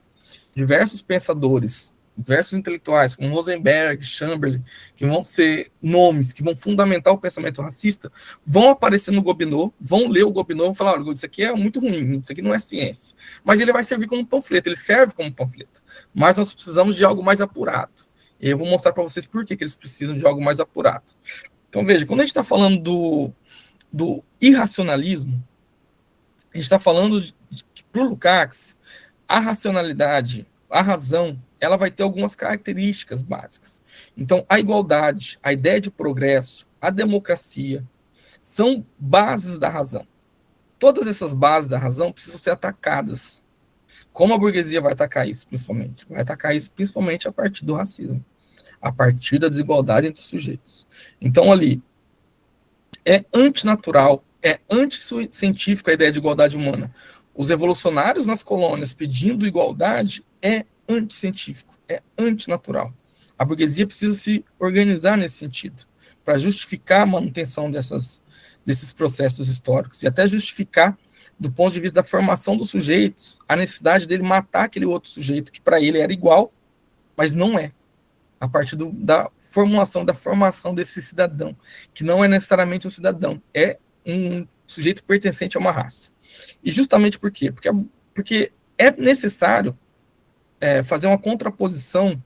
B: diversos pensadores, diversos intelectuais, como Rosenberg, Chamberlain, que vão ser nomes que vão fundamentar o pensamento racista, vão aparecer no Gobineau, vão ler o Gobineau e vão falar, olha, isso aqui é muito ruim, isso aqui não é ciência. Mas ele vai servir como panfleto, ele serve como panfleto. Mas nós precisamos de algo mais apurado. E eu vou mostrar para vocês por que eles precisam de algo mais apurado. Então, veja, quando a gente está falando do irracionalismo, a gente está falando que, para o Lukács, a racionalidade, a razão, ela vai ter algumas características básicas. Então, a igualdade, a ideia de progresso, a democracia, são bases da razão. Todas essas bases da razão precisam ser atacadas. Como a burguesia vai atacar isso, principalmente? Vai atacar isso principalmente a partir do racismo, a partir da desigualdade entre os sujeitos. Então, ali, é antinatural, é anticientífico a ideia de igualdade humana. Os revolucionários nas colônias pedindo igualdade é anticientífico, é antinatural. A burguesia precisa se organizar nesse sentido, para justificar a manutenção desses processos históricos, e até justificar, do ponto de vista da formação dos sujeitos, a necessidade dele matar aquele outro sujeito que para ele era igual, mas não é. A partir da formação desse cidadão, que não é necessariamente um cidadão, é um sujeito pertencente a uma raça. E justamente por quê? Porque é necessário fazer uma contraposição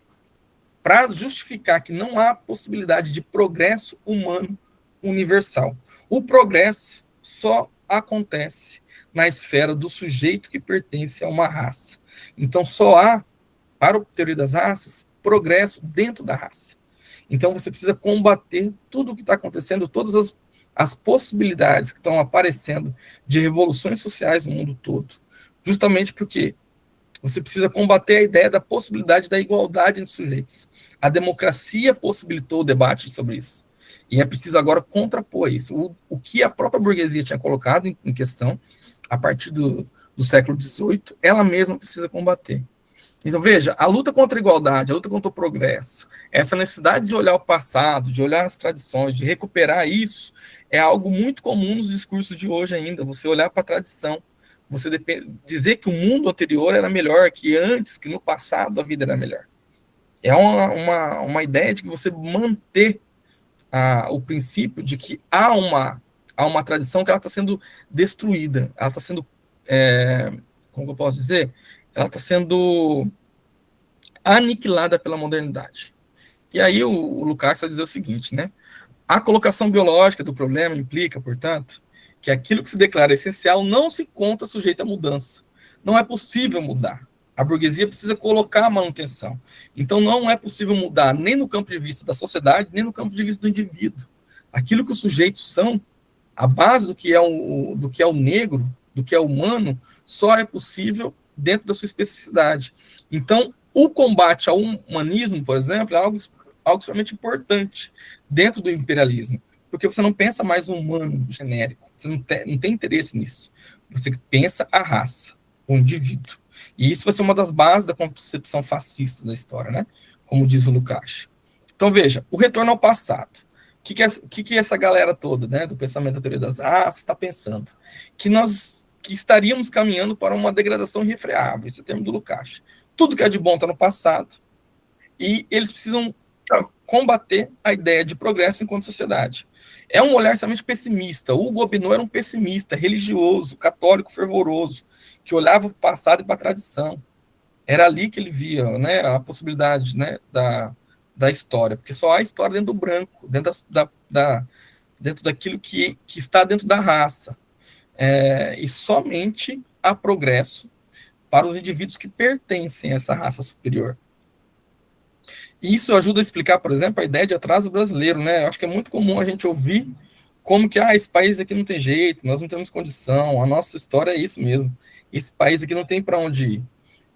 B: para justificar que não há possibilidade de progresso humano universal. O progresso só acontece na esfera do sujeito que pertence a uma raça. Então, só há, para a teoria das raças, progresso dentro da raça. Então, você precisa combater tudo o que está acontecendo, todas as possibilidades que estão aparecendo de revoluções sociais no mundo todo. Justamente porque você precisa combater a ideia da possibilidade da igualdade entre sujeitos. A democracia possibilitou o debate sobre isso. E é preciso agora contrapor isso. O que a própria burguesia tinha colocado em questão, a partir do século XVIII, ela mesma precisa combater. Então, veja, a luta contra a igualdade, a luta contra o progresso, essa necessidade de olhar o passado, de olhar as tradições, de recuperar isso, é algo muito comum nos discursos de hoje ainda. Você olhar para a tradição, você dizer que o mundo anterior era melhor, que antes, que no passado a vida era melhor. É uma ideia de que você manter o princípio de que há uma tradição que ela está sendo destruída, ela está sendo, como eu posso dizer, ela está sendo aniquilada pela modernidade. E aí o Lukács vai dizer o seguinte, né? A colocação biológica do problema implica, portanto, que aquilo que se declara essencial não se encontra sujeito à mudança. Não é possível mudar. A burguesia precisa colocar a manutenção. Então, não é possível mudar nem no campo de vista da sociedade, nem no campo de vista do indivíduo. Aquilo que os sujeitos são, a base do que é o negro, do que é humano, só é possível dentro da sua especificidade. Então, o combate ao humanismo, por exemplo, é algo extremamente importante dentro do imperialismo, porque você não pensa mais no humano genérico, você não tem interesse nisso. Você pensa a raça, o indivíduo. E isso vai ser uma das bases da concepção fascista da história, né? Como diz o Lukács. Então, veja, o retorno ao passado. O que essa galera toda, né, do pensamento da teoria das raças está pensando? Que estaríamos caminhando para uma degradação irrefreável, esse é o termo do Lukács. Tudo que é de bom está no passado, e eles precisam combater a ideia de progresso enquanto sociedade. É um olhar extremamente pessimista. O Gobineau era um pessimista, religioso, católico, fervoroso, que olhava para o passado e para a tradição. Era ali que ele via, né, a possibilidade, né, da história, porque só há história dentro do branco, dentro daquilo que está dentro da raça. E somente há progresso para os indivíduos que pertencem a essa raça superior. E isso ajuda a explicar, por exemplo, a ideia de atraso brasileiro, né? Eu acho que é muito comum a gente ouvir como que esse país aqui não tem jeito, nós não temos condição, a nossa história é isso mesmo. Esse país aqui não tem para onde ir.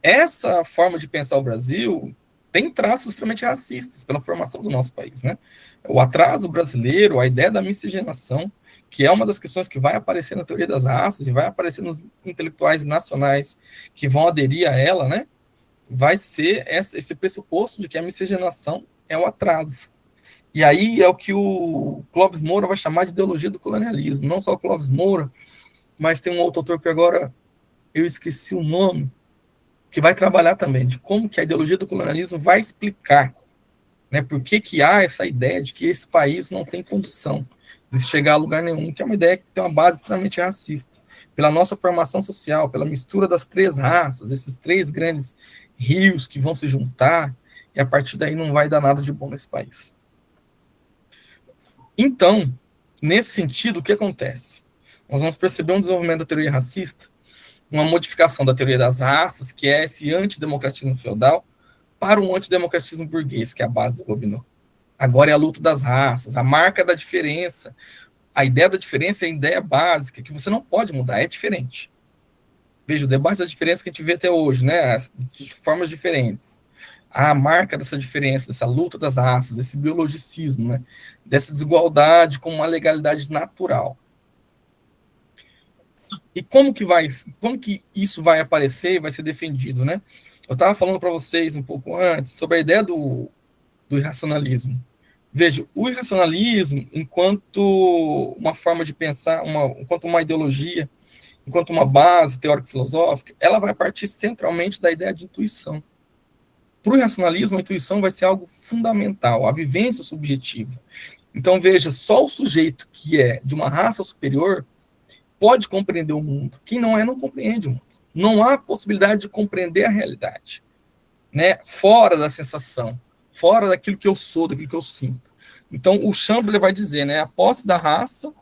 B: Essa forma de pensar o Brasil tem traços extremamente racistas pela formação do nosso país, né? O atraso brasileiro, a ideia da miscigenação, que é uma das questões que vai aparecer na teoria das raças e vai aparecer nos intelectuais nacionais que vão aderir a ela, né? Vai ser esse pressuposto de que a miscigenação é o atraso. E aí é o que o Clóvis Moura vai chamar de ideologia do colonialismo. Não só o Clóvis Moura, mas tem um outro autor que agora eu esqueci o nome, que vai trabalhar também de como que a ideologia do colonialismo vai explicar, né, por que há essa ideia de que esse país não tem condição de chegar a lugar nenhum, que é uma ideia que tem uma base extremamente racista. Pela nossa formação social, pela mistura das três raças, esses três grandes rios que vão se juntar, e a partir daí não vai dar nada de bom nesse país. Então, nesse sentido, o que acontece? Nós vamos perceber um desenvolvimento da teoria racista, uma modificação da teoria das raças, que é esse antidemocratismo feudal, para um antidemocratismo burguês, que é a base do Gobineau. Agora é a luta das raças, a marca da diferença. A ideia da diferença é a ideia básica, que você não pode mudar, é diferente. Veja, o debate da diferença que a gente vê até hoje, né, de formas diferentes. A marca dessa diferença, dessa luta das raças, desse biologicismo, né, dessa desigualdade como uma legalidade natural. E como que isso vai aparecer e vai ser defendido, né? Eu estava falando para vocês um pouco antes sobre a ideia do irracionalismo. Veja, o irracionalismo, enquanto uma forma de pensar, enquanto uma ideologia, enquanto uma base teórico-filosófica, ela vai partir centralmente da ideia de intuição. Para o irracionalismo, a intuição vai ser algo fundamental, a vivência subjetiva. Então, veja, só o sujeito que é de uma raça superior pode compreender o mundo. Quem não é, não compreende o mundo. Não há possibilidade de compreender a realidade, né? Fora da sensação, fora daquilo que eu sou, daquilo que eu sinto. Então, o Chamberlain vai dizer, né? A posse da raça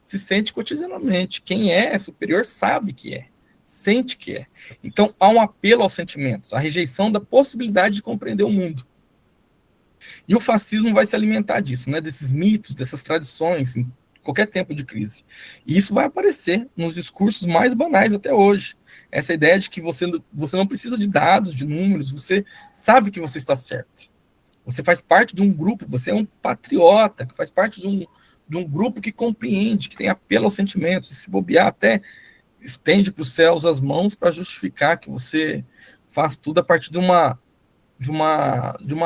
B: se sente cotidianamente. Quem é superior sabe que é, sente que é. Então, há um apelo aos sentimentos, a rejeição da possibilidade de compreender o mundo. E o fascismo vai se alimentar disso, né? Desses mitos, dessas tradições, em qualquer tempo de crise. E isso vai aparecer nos discursos mais banais até hoje. Essa ideia de que você não precisa de dados, de números, você sabe que você está certo. Você faz parte de um grupo, você é um patriota, que faz parte de um grupo que compreende, que tem apelo aos sentimentos, e se bobear até estende para os céus as mãos para justificar que você faz tudo a partir de uma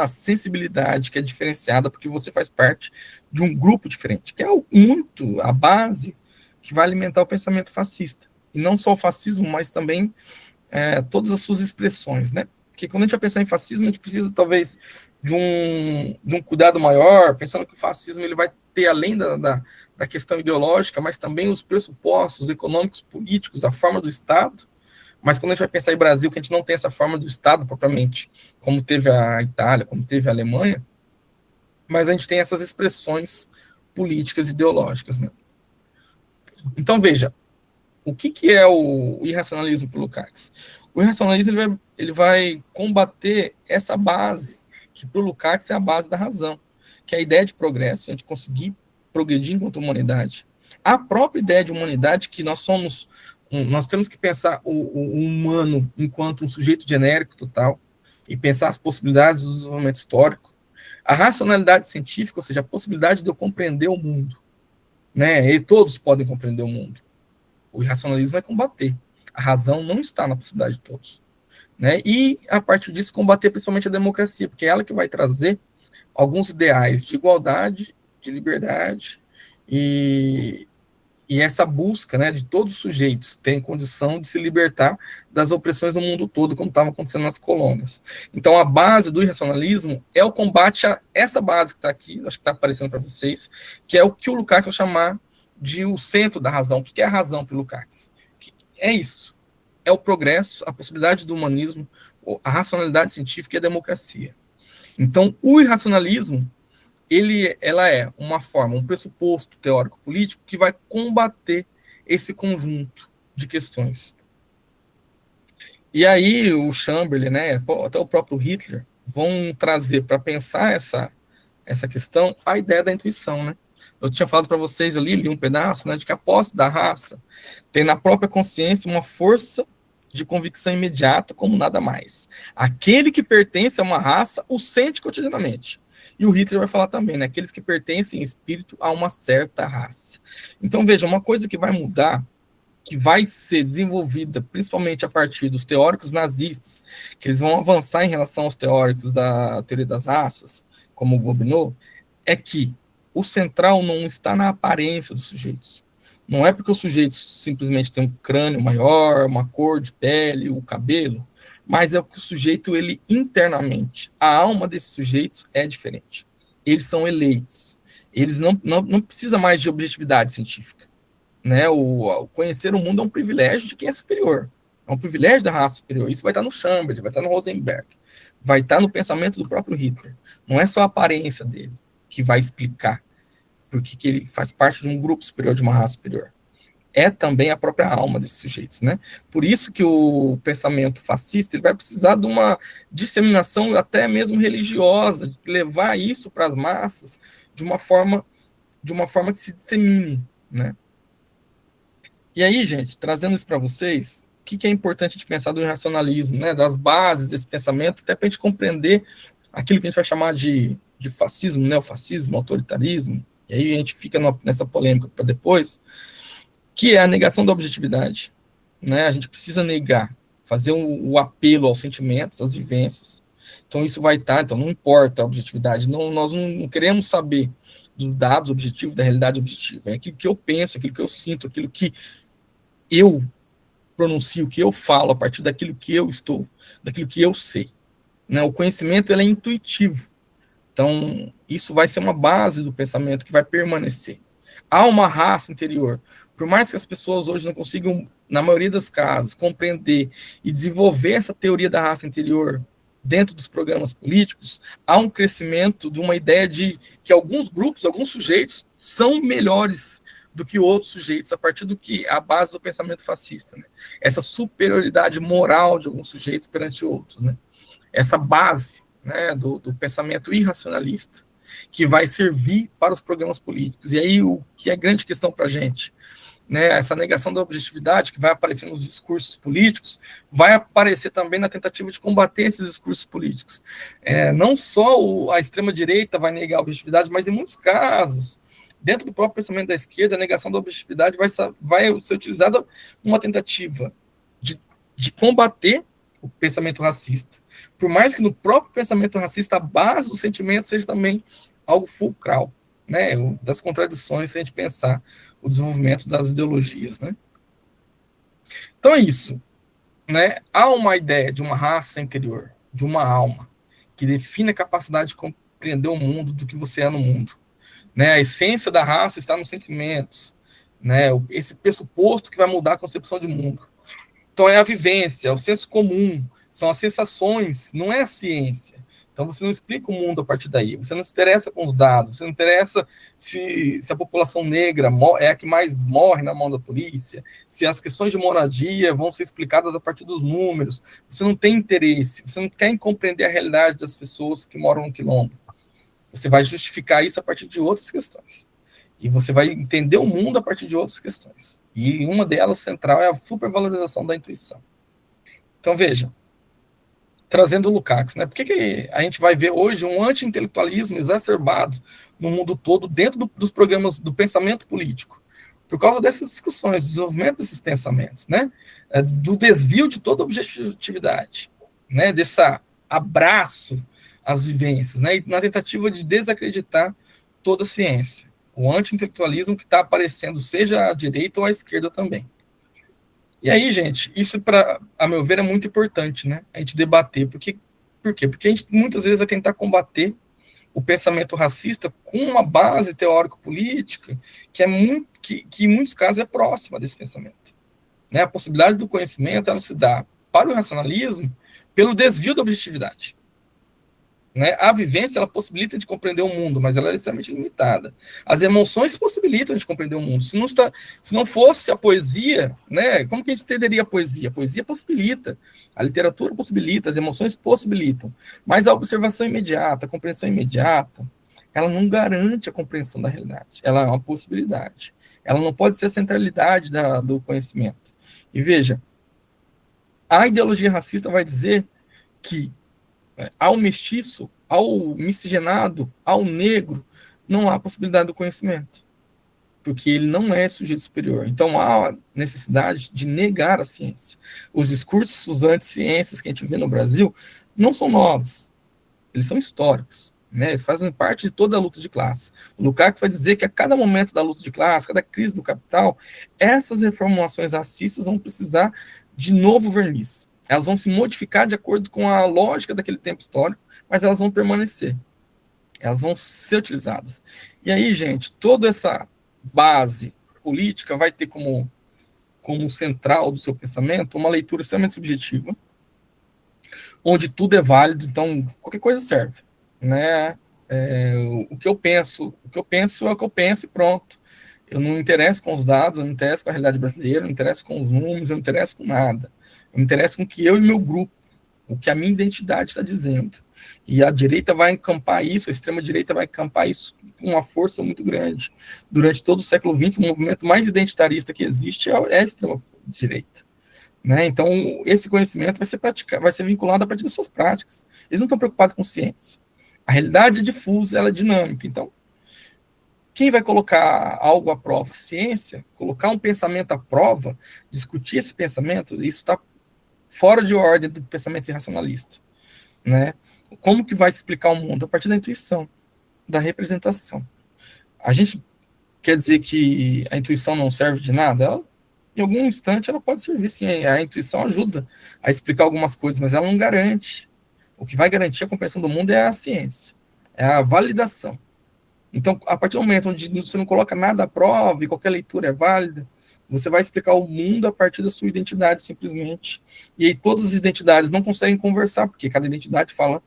B: sensibilidade que é diferenciada, porque você faz parte de um grupo diferente, que é muito a base que vai alimentar o pensamento fascista. E não só o fascismo, mas também todas as suas expressões, né? Porque quando a gente vai pensar em fascismo, a gente precisa, talvez, de um cuidado maior, pensando que o fascismo ele vai ter, além da questão ideológica, mas também os pressupostos econômicos, políticos, a forma do Estado. Mas quando a gente vai pensar em Brasil, que a gente não tem essa forma do Estado propriamente, como teve a Itália, como teve a Alemanha, mas a gente tem essas expressões políticas e ideológicas, né? Então, veja, o que é o irracionalismo para o Lukács? O irracionalismo ele vai combater essa base, que para o Lukács é a base da razão, que é a ideia de progresso, a gente conseguir progredir enquanto humanidade. A própria ideia de humanidade, que nós temos que pensar o humano enquanto um sujeito genérico total, e pensar as possibilidades do desenvolvimento histórico. A racionalidade científica, ou seja, a possibilidade de eu compreender o mundo, né? E todos podem compreender o mundo. O irracionalismo é combater. A razão não está na possibilidade de todos, né? E, a partir disso, combater principalmente a democracia, porque é ela que vai trazer alguns ideais de igualdade, de liberdade e essa busca, né, de todos os sujeitos terem condição de se libertar das opressões no mundo todo, como estava acontecendo nas colônias. Então, a base do irracionalismo é o combate a essa base que está aqui, acho que está aparecendo para vocês, que é o que o Lukács vai chamar de o centro da razão. O que é a razão para o Lukács? É isso. É o progresso, a possibilidade do humanismo, a racionalidade científica e a democracia. Então, o irracionalismo ela é uma forma, um pressuposto teórico-político que vai combater esse conjunto de questões. E aí o Chamberlain, né, até o próprio Hitler, vão trazer para pensar essa questão a ideia da intuição, né? Eu tinha falado para vocês ali, li um pedaço, né, de que a posse da raça tem na própria consciência uma força de convicção imediata como nada mais. Aquele que pertence a uma raça o sente cotidianamente. E o Hitler vai falar também, né? Aqueles que pertencem em espírito a uma certa raça. Então, veja, uma coisa que vai mudar, que vai ser desenvolvida principalmente a partir dos teóricos nazistas, que eles vão avançar em relação aos teóricos da teoria das raças, como o Gobineau, é que o central não está na aparência dos sujeitos. Não é porque os sujeitos simplesmente têm um crânio maior, uma cor de pele, o cabelo, mas é que o sujeito, ele internamente, a alma desses sujeitos é diferente. Eles são eleitos. Eles não precisam mais de objetividade científica. Né? O conhecer o mundo é um privilégio de quem é superior. É um privilégio da raça superior. Isso vai estar no Chamberlain, vai estar no Rosenberg, vai estar no pensamento do próprio Hitler. Não é só a aparência dele que vai explicar porque que ele faz parte de um grupo superior, de uma raça superior. É também a própria alma desses sujeitos, né? Por isso que o pensamento fascista ele vai precisar de uma disseminação até mesmo religiosa, de levar isso para as massas de uma forma que se dissemine, né? E aí, gente, trazendo isso para vocês, o que é importante de pensar do irracionalismo, né? Das bases desse pensamento, até para a gente compreender aquilo que a gente vai chamar de fascismo, neofascismo, autoritarismo, e aí a gente fica nessa polêmica para depois, que é a negação da objetividade, né? A gente precisa negar, fazer o apelo aos sentimentos, às vivências. Então isso vai estar, então não importa a objetividade, nós não queremos saber dos dados objetivos, da realidade objetiva, é aquilo que eu penso, aquilo que eu sinto, aquilo que eu pronuncio, que eu falo a partir daquilo que eu estou, daquilo que eu sei. Né? O conhecimento ele é intuitivo, então isso vai ser uma base do pensamento que vai permanecer. Há uma raça interior. Por mais que as pessoas hoje não consigam, na maioria dos casos, compreender e desenvolver essa teoria da raça interior dentro dos programas políticos, há um crescimento de uma ideia de que alguns grupos, alguns sujeitos, são melhores do que outros sujeitos, a partir do que a base do pensamento fascista. Né? Essa superioridade moral de alguns sujeitos perante outros. Né? Essa base, né, do pensamento irracionalista, que vai servir para os programas políticos. E aí, o que é grande questão para a gente? Né, essa negação da objetividade que vai aparecer nos discursos políticos, vai aparecer também na tentativa de combater esses discursos políticos. Não só a extrema-direita vai negar a objetividade, mas em muitos casos, dentro do próprio pensamento da esquerda, a negação da objetividade vai ser utilizada uma tentativa de combater o pensamento racista. Por mais que no próprio pensamento racista a base do sentimento seja também algo fulcral, né, das contradições, se a gente pensar o desenvolvimento das ideologias, né. Então é isso, né, há uma ideia de uma raça interior, de uma alma, que define a capacidade de compreender o mundo do que você é no mundo, né, a essência da raça está nos sentimentos, né, esse pressuposto que vai mudar a concepção de mundo. Então é a vivência, é o senso comum, são as sensações, não é a ciência. Então Então você não explica o mundo a partir daí, você não se interessa com os dados, você não interessa se a população negra é a que mais morre na mão da polícia, se as questões de moradia vão ser explicadas a partir dos números, você não tem interesse, você não quer compreender a realidade das pessoas que moram no quilombo. Você vai justificar isso a partir de outras questões. E você vai entender o mundo a partir de outras questões. E uma delas, central, é a supervalorização da intuição. Então, veja, trazendo o Lukács, né? Por que a gente vai ver hoje um anti-intelectualismo exacerbado no mundo todo dentro dos programas do pensamento político? Por causa dessas discussões, do desenvolvimento desses pensamentos, né? Do desvio de toda objetividade, né? Desse abraço às vivências, né? E na tentativa de desacreditar toda a ciência. O anti-intelectualismo que está aparecendo, seja à direita ou à esquerda também. E aí, gente, isso, a meu ver, é muito importante, né? A gente debater. Por quê? Porque a gente muitas vezes vai tentar combater o pensamento racista com uma base teórico-política que em muitos casos é próxima desse pensamento. Né? A possibilidade do conhecimento ela se dá para o racionalismo pelo desvio da objetividade. Né? A vivência ela possibilita de compreender o mundo, mas ela é extremamente limitada. As emoções possibilitam de compreender o mundo. Se não fosse a poesia, né? Como que a gente entenderia a poesia? A poesia possibilita, a literatura possibilita, as emoções possibilitam, mas a observação imediata, a compreensão imediata, ela não garante a compreensão da realidade. Ela é uma possibilidade. Ela não pode ser a centralidade do conhecimento. E veja, a ideologia racista vai dizer que ao mestiço, ao miscigenado, ao negro, não há possibilidade do conhecimento, porque ele não é sujeito superior. Então há necessidade de negar a ciência. Os discursos anti-ciências que a gente vê no Brasil não são novos, eles são históricos, né? Eles fazem parte de toda a luta de classe. O Lukács vai dizer que a cada momento da luta de classe, cada crise do capital, essas reformulações racistas vão precisar de novo verniz. Elas vão se modificar de acordo com a lógica daquele tempo histórico, mas elas vão permanecer. Elas vão ser utilizadas. E aí, gente, toda essa base política vai ter como central do seu pensamento uma leitura extremamente subjetiva, onde tudo é válido, então qualquer coisa serve. Né? O que eu penso é o que eu penso e pronto. Eu não me interesso com os dados, eu não me interesso com a realidade brasileira, eu não me interesso com os números, eu não me interesso com nada. Eu me interesso com o que eu e meu grupo, o que a minha identidade está dizendo. E a direita vai encampar isso, a extrema-direita vai encampar isso com uma força muito grande. Durante todo o século XX, o movimento mais identitarista que existe é a extrema-direita. Né? Então, esse conhecimento vai ser vinculado a partir das suas práticas. Eles não estão preocupados com ciência. A realidade é difusa, ela é dinâmica. Então, quem vai colocar algo à prova? Ciência, colocar um pensamento à prova, discutir esse pensamento, isso está fora de ordem do pensamento irracionalista, né? Como que vai se explicar o mundo? A partir da intuição, da representação. A gente quer dizer que a intuição não serve de nada? Ela, em algum instante, ela pode servir, sim. A intuição ajuda a explicar algumas coisas, mas ela não garante. O que vai garantir a compreensão do mundo é a ciência, é a validação. Então, a partir do momento onde você não coloca nada à prova e qualquer leitura é válida, você vai explicar o mundo a partir da sua identidade, simplesmente. E aí todas as identidades não conseguem conversar, porque cada identidade fala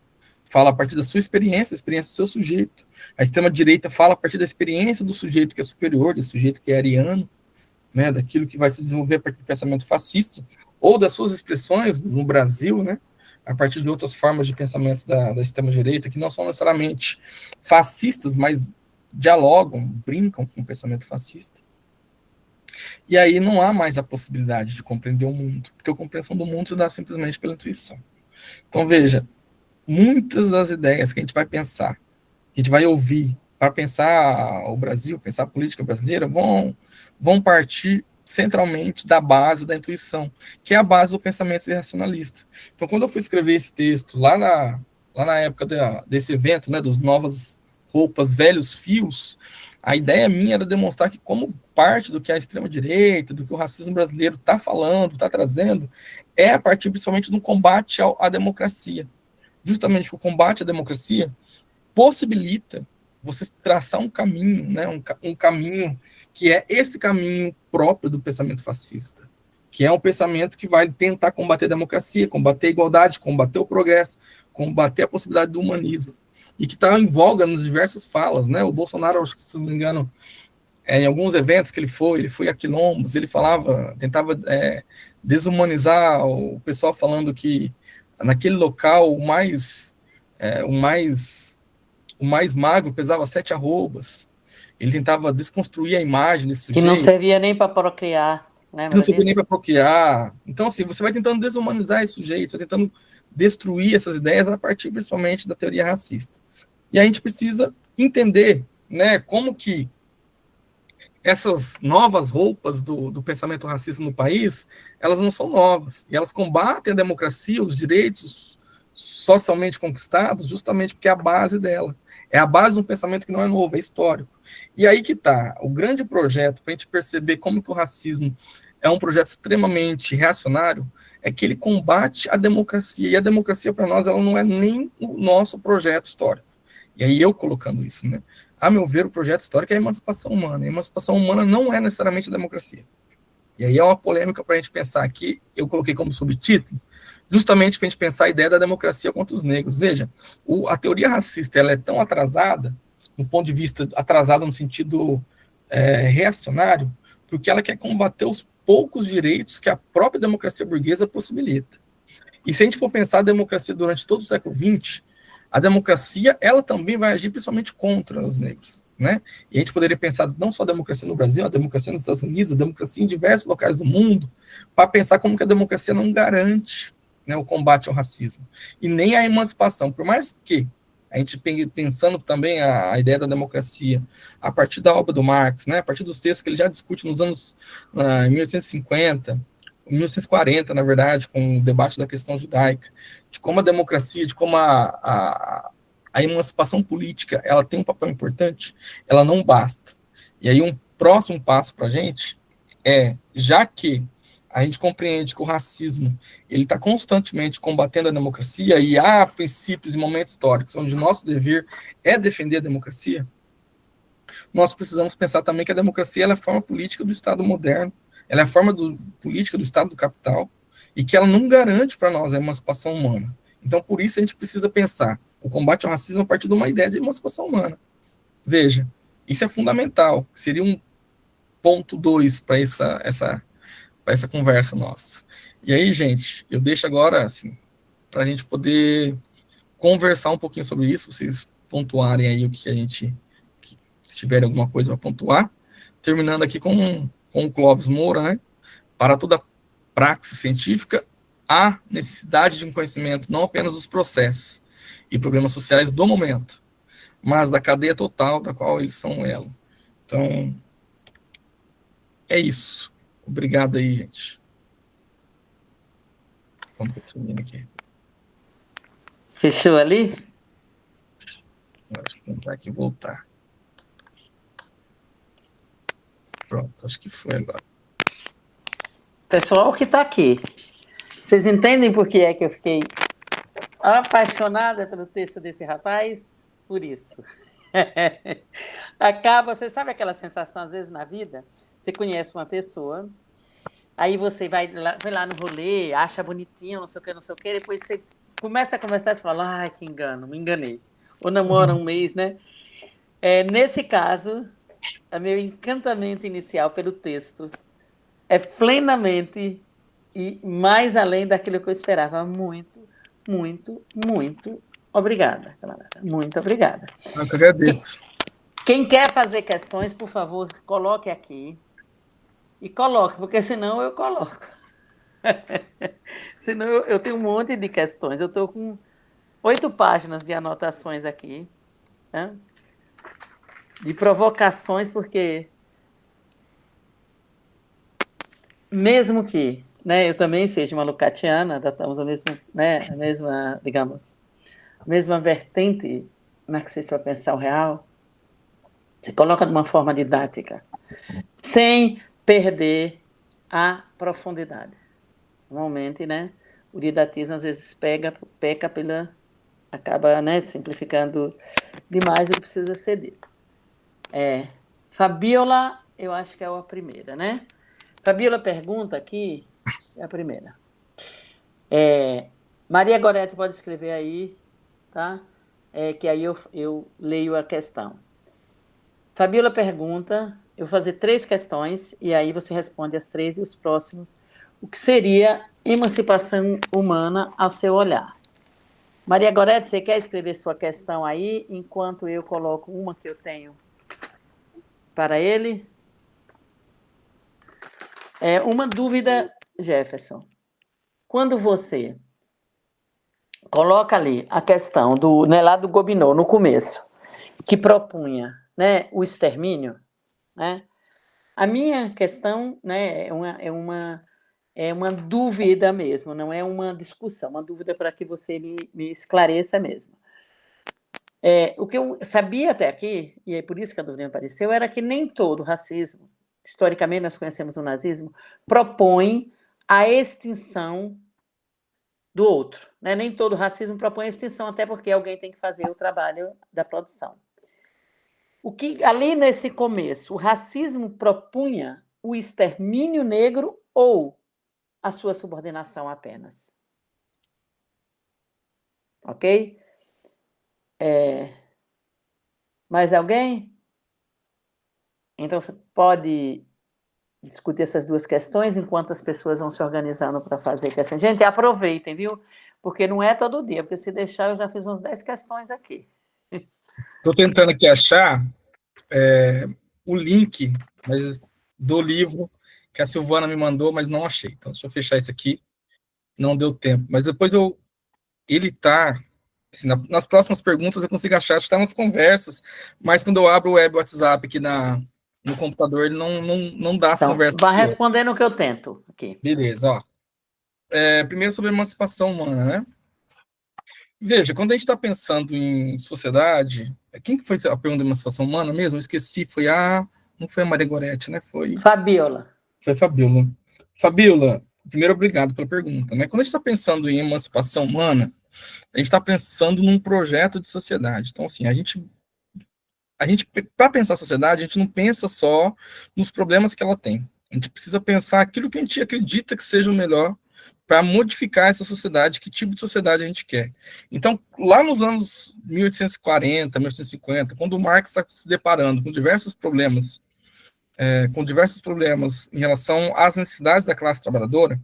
B: a partir da sua experiência, a experiência do seu sujeito. A extrema-direita fala a partir da experiência do sujeito que é superior, do sujeito que é ariano, né, daquilo que vai se desenvolver a partir do pensamento fascista, ou das suas expressões no Brasil, né, a partir de outras formas de pensamento da extrema-direita, que não são necessariamente fascistas, mas dialogam, brincam com o pensamento fascista. E aí não há mais a possibilidade de compreender o mundo, porque a compreensão do mundo se dá simplesmente pela intuição. Então, veja, muitas das ideias que a gente vai pensar, que a gente vai ouvir para pensar o Brasil, pensar a política brasileira, vão partir centralmente da base da intuição, que é a base do pensamento irracionalista. Então, quando eu fui escrever esse texto, lá na época desse evento, né, dos Novas Roupas, Velhos Fios, a ideia minha era demonstrar que, como parte do que a extrema-direita, do que o racismo brasileiro está falando, está trazendo, é a partir principalmente do combate à democracia. Justamente o combate à democracia possibilita você traçar um caminho, né, um caminho que é esse caminho próprio do pensamento fascista, que é um pensamento que vai tentar combater a democracia, combater a igualdade, combater o progresso, combater a possibilidade do humanismo, e que está em voga nas diversas falas, né? O Bolsonaro, acho que, se não me engano, em alguns eventos que ele foi a quilombos, ele tentava desumanizar o pessoal, falando que naquele local o mais magro pesava 7 arrobas. Ele tentava desconstruir a imagem desse sujeito.
A: Que não servia nem para procriar.
B: Não servia nem para procriar. Então, assim, você vai tentando desumanizar esse sujeito, você vai tentando destruir essas ideias a partir, principalmente, da teoria racista. E a gente precisa entender, né, como que essas novas roupas do pensamento racista no país, elas não são novas. E elas combatem a democracia, os direitos socialmente conquistados, justamente porque é a base dela. É a base de um pensamento que não é novo, é histórico. E aí que está o grande projeto para a gente perceber como que o racismo é um projeto extremamente reacionário, é que ele combate a democracia. E a democracia, para nós, ela não é nem o nosso projeto histórico. E aí eu colocando isso, né? A meu ver, o projeto histórico é a emancipação humana. A emancipação humana não é necessariamente a democracia. E aí é uma polêmica para a gente pensar aqui, eu coloquei como subtítulo, justamente para a gente pensar a ideia da democracia contra os negros. Veja, a teoria racista ela é tão atrasada, do ponto de vista atrasada no sentido reacionário, porque ela quer combater os poucos direitos que a própria democracia burguesa possibilita. E se a gente for pensar a democracia durante todo o século XX, a democracia, ela também vai agir principalmente contra os negros, né? E a gente poderia pensar não só a democracia no Brasil, a democracia nos Estados Unidos, a democracia em diversos locais do mundo, para pensar como que a democracia não garante, né, o combate ao racismo, e nem a emancipação, por mais que a gente pensando também a ideia da democracia a partir da obra do Marx, né, a partir dos textos que ele já discute nos anos 1850, 1940, na verdade, com o debate da questão judaica, de como a democracia, de como a emancipação política, ela tem um papel importante, ela não basta. E aí um próximo passo para a gente já que a gente compreende que o racismo ele está constantemente combatendo a democracia e há princípios e momentos históricos onde o nosso dever é defender a democracia, nós precisamos pensar também que a democracia ela é a forma política do Estado moderno, ela é a forma política do Estado do capital, e que ela não garante para nós a emancipação humana. Então, por isso, a gente precisa pensar o combate ao racismo a partir de uma ideia de emancipação humana. Veja, isso é fundamental, seria um ponto 2 para essa conversa nossa. E aí, gente, eu deixo agora, assim, para a gente poder conversar um pouquinho sobre isso, vocês pontuarem aí o que a gente, se tiverem alguma coisa para pontuar, terminando aqui com o Clóvis Moura, né? Para toda praxis científica, há necessidade de um conhecimento não apenas dos processos e problemas sociais do momento, mas da cadeia total da qual eles são um elo. Então, é isso. Obrigado aí, gente. Como que eu termino aqui?
A: Fechou ali?
B: Acho que vou tentar aqui voltar. Pronto, acho que foi agora.
A: Pessoal que está aqui, vocês entendem por que é que eu fiquei apaixonada pelo texto desse rapaz? Por isso. Você sabe aquela sensação, às vezes, na vida? Você conhece uma pessoa, aí você vai lá no rolê, acha bonitinho, não sei o que, depois você começa a conversar e fala, ai, que engano, me enganei. Ou namora um mês, né? Nesse caso, o meu encantamento inicial pelo texto é plenamente e mais além daquilo que eu esperava. Muito, muito, muito obrigada, camarada. Muito obrigada.
B: Eu que agradeço.
A: Quem quer fazer questões, por favor, coloque aqui. E coloque, porque senão eu coloco. Senão eu tenho um monte de questões. Eu estou com 8 páginas de anotações aqui, né? De provocações, porque mesmo que, né, eu também seja uma lucatiana, adotamos a mesma, né, a mesma, digamos, a mesma vertente marxista para pensar o real, você coloca de uma forma didática, sem perder a profundidade. Normalmente, né, o didatismo às vezes peca acaba, né, simplificando demais o que precisa ser dito. Fabiola, eu acho que é a primeira, né? Fabiola pergunta aqui, é a primeira. Maria Gorete pode escrever aí, tá? Que aí eu leio a questão. Fabiola pergunta, eu vou fazer 3 questões, e aí você responde as 3 e os próximos. O que seria emancipação humana ao seu olhar? Maria Gorete, você quer escrever sua questão aí, enquanto eu coloco uma que eu tenho para ele? Uma dúvida, Jefferson. Quando você coloca ali a questão lá do Gobineau, no começo, que propunha, né, o extermínio, né, a minha questão, né, é uma dúvida mesmo, não é uma discussão, uma dúvida para que você me esclareça mesmo. O que eu sabia até aqui, e é por isso que a dúvida me apareceu, era que nem todo racismo, historicamente nós conhecemos o nazismo, propõe a extinção do outro, né? Nem todo racismo propõe a extinção, até porque alguém tem que fazer o trabalho da produção. O que, ali nesse começo, o racismo propunha o extermínio negro ou a sua subordinação apenas? Ok? Mais alguém? Então, você pode discutir essas 2 questões enquanto as pessoas vão se organizando para fazer questão. Gente, aproveitem, viu? Porque não é todo dia, porque se deixar, eu já fiz uns 10 questões aqui.
B: Estou tentando aqui achar o link do livro que a Silvana me mandou, mas não achei. Então, deixa eu fechar isso aqui. Não deu tempo. Mas depois ele está... Assim, nas próximas perguntas eu consigo achar, está nas conversas, mas quando eu abro o web WhatsApp aqui no computador, ele não dá as
A: Então,
B: conversas.
A: vai respondendo o que eu tento aqui.
B: Beleza, ó. Primeiro sobre a emancipação humana, né? Veja, quando a gente está pensando em sociedade, quem que foi a pergunta da emancipação humana mesmo? Eu esqueci, não foi a Maria Gorete, né? Foi
A: Fabiola.
B: Foi Fabiola. Fabiola, primeiro, obrigado pela pergunta, né? Quando a gente está pensando em emancipação humana, a gente está pensando num projeto de sociedade. Então, assim, a gente para pensar a sociedade, a gente não pensa só nos problemas que ela tem. A gente precisa pensar aquilo que a gente acredita que seja o melhor para modificar essa sociedade, que tipo de sociedade a gente quer. Então, lá nos anos 1840, 1850, quando o Marx está se deparando com diversos problemas em relação às necessidades da classe trabalhadora,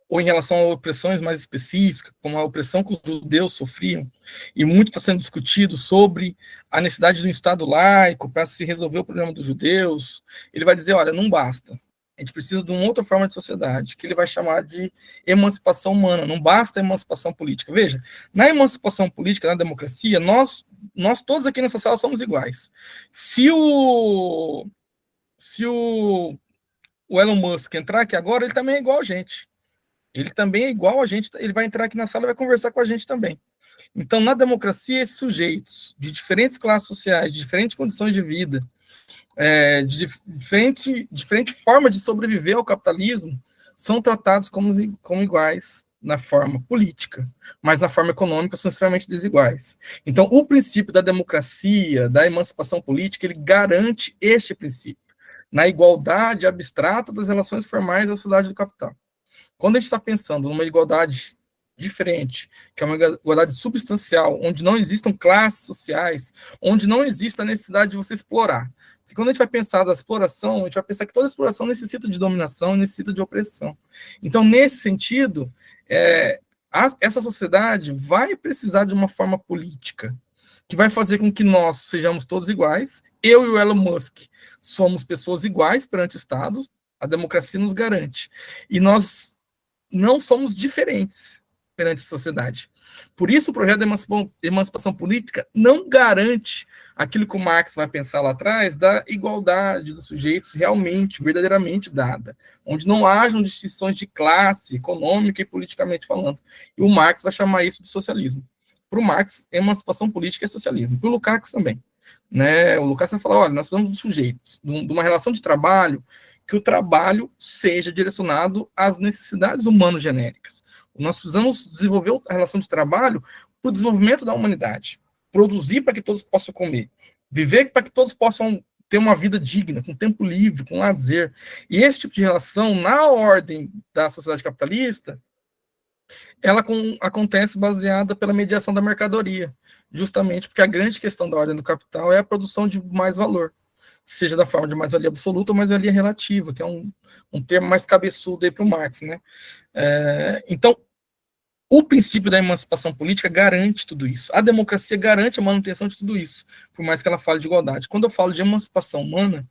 B: ou em relação a opressões mais específicas, como a opressão que os judeus sofriam, e muito está sendo discutido sobre a necessidade de um Estado laico para se resolver o problema dos judeus. Ele vai dizer, olha, não basta, a gente precisa de uma outra forma de sociedade, que ele vai chamar de emancipação humana, não basta a emancipação política. Veja, na emancipação política, na democracia, nós todos aqui nessa sala somos iguais. Se o Elon Musk entrar aqui agora, ele também é igual a gente. Ele também é igual a gente, ele vai entrar aqui na sala e vai conversar com a gente também. Então, na democracia, esses sujeitos de diferentes classes sociais, de diferentes condições de vida, de diferente forma de sobreviver ao capitalismo, são tratados como iguais na forma política, mas na forma econômica são extremamente desiguais. Então, o princípio da democracia, da emancipação política, ele garante este princípio, na igualdade abstrata das relações formais da sociedade do capital. Quando a gente está pensando numa igualdade diferente, que é uma igualdade substancial, onde não existam classes sociais, onde não existe a necessidade de você explorar. Porque quando a gente vai pensar da exploração, a gente vai pensar que toda exploração necessita de dominação, necessita de opressão. Então, nesse sentido, essa sociedade vai precisar de uma forma política, que vai fazer com que nós sejamos todos iguais. Eu e o Elon Musk somos pessoas iguais perante o Estado, a democracia nos garante. E nós não somos diferentes perante a sociedade. Por isso, o projeto de emancipação política não garante aquilo que o Marx vai pensar lá atrás, da igualdade dos sujeitos realmente, verdadeiramente dada, onde não hajam distinções de classe, econômica e politicamente falando. E o Marx vai chamar isso de socialismo. Para o Marx, emancipação política é socialismo. Para o Lukács também. Né? O Lukács vai falar, olha, nós precisamos dos sujeitos, de uma relação de trabalho, que o trabalho seja direcionado às necessidades humanas genéricas. Nós precisamos desenvolver a relação de trabalho para o desenvolvimento da humanidade. Produzir para que todos possam comer. Viver para que todos possam ter uma vida digna, com tempo livre, com lazer. E esse tipo de relação, na ordem da sociedade capitalista, ela acontece baseada pela mediação da mercadoria, justamente porque a grande questão da ordem do capital é a produção de mais valor, seja da forma de mais-valia absoluta ou mais-valia relativa, que é um termo mais cabeçudo aí para o Marx, né? Então, o princípio da emancipação política garante tudo isso. A democracia garante a manutenção de tudo isso, por mais que ela fale de igualdade. Quando eu falo de emancipação humana,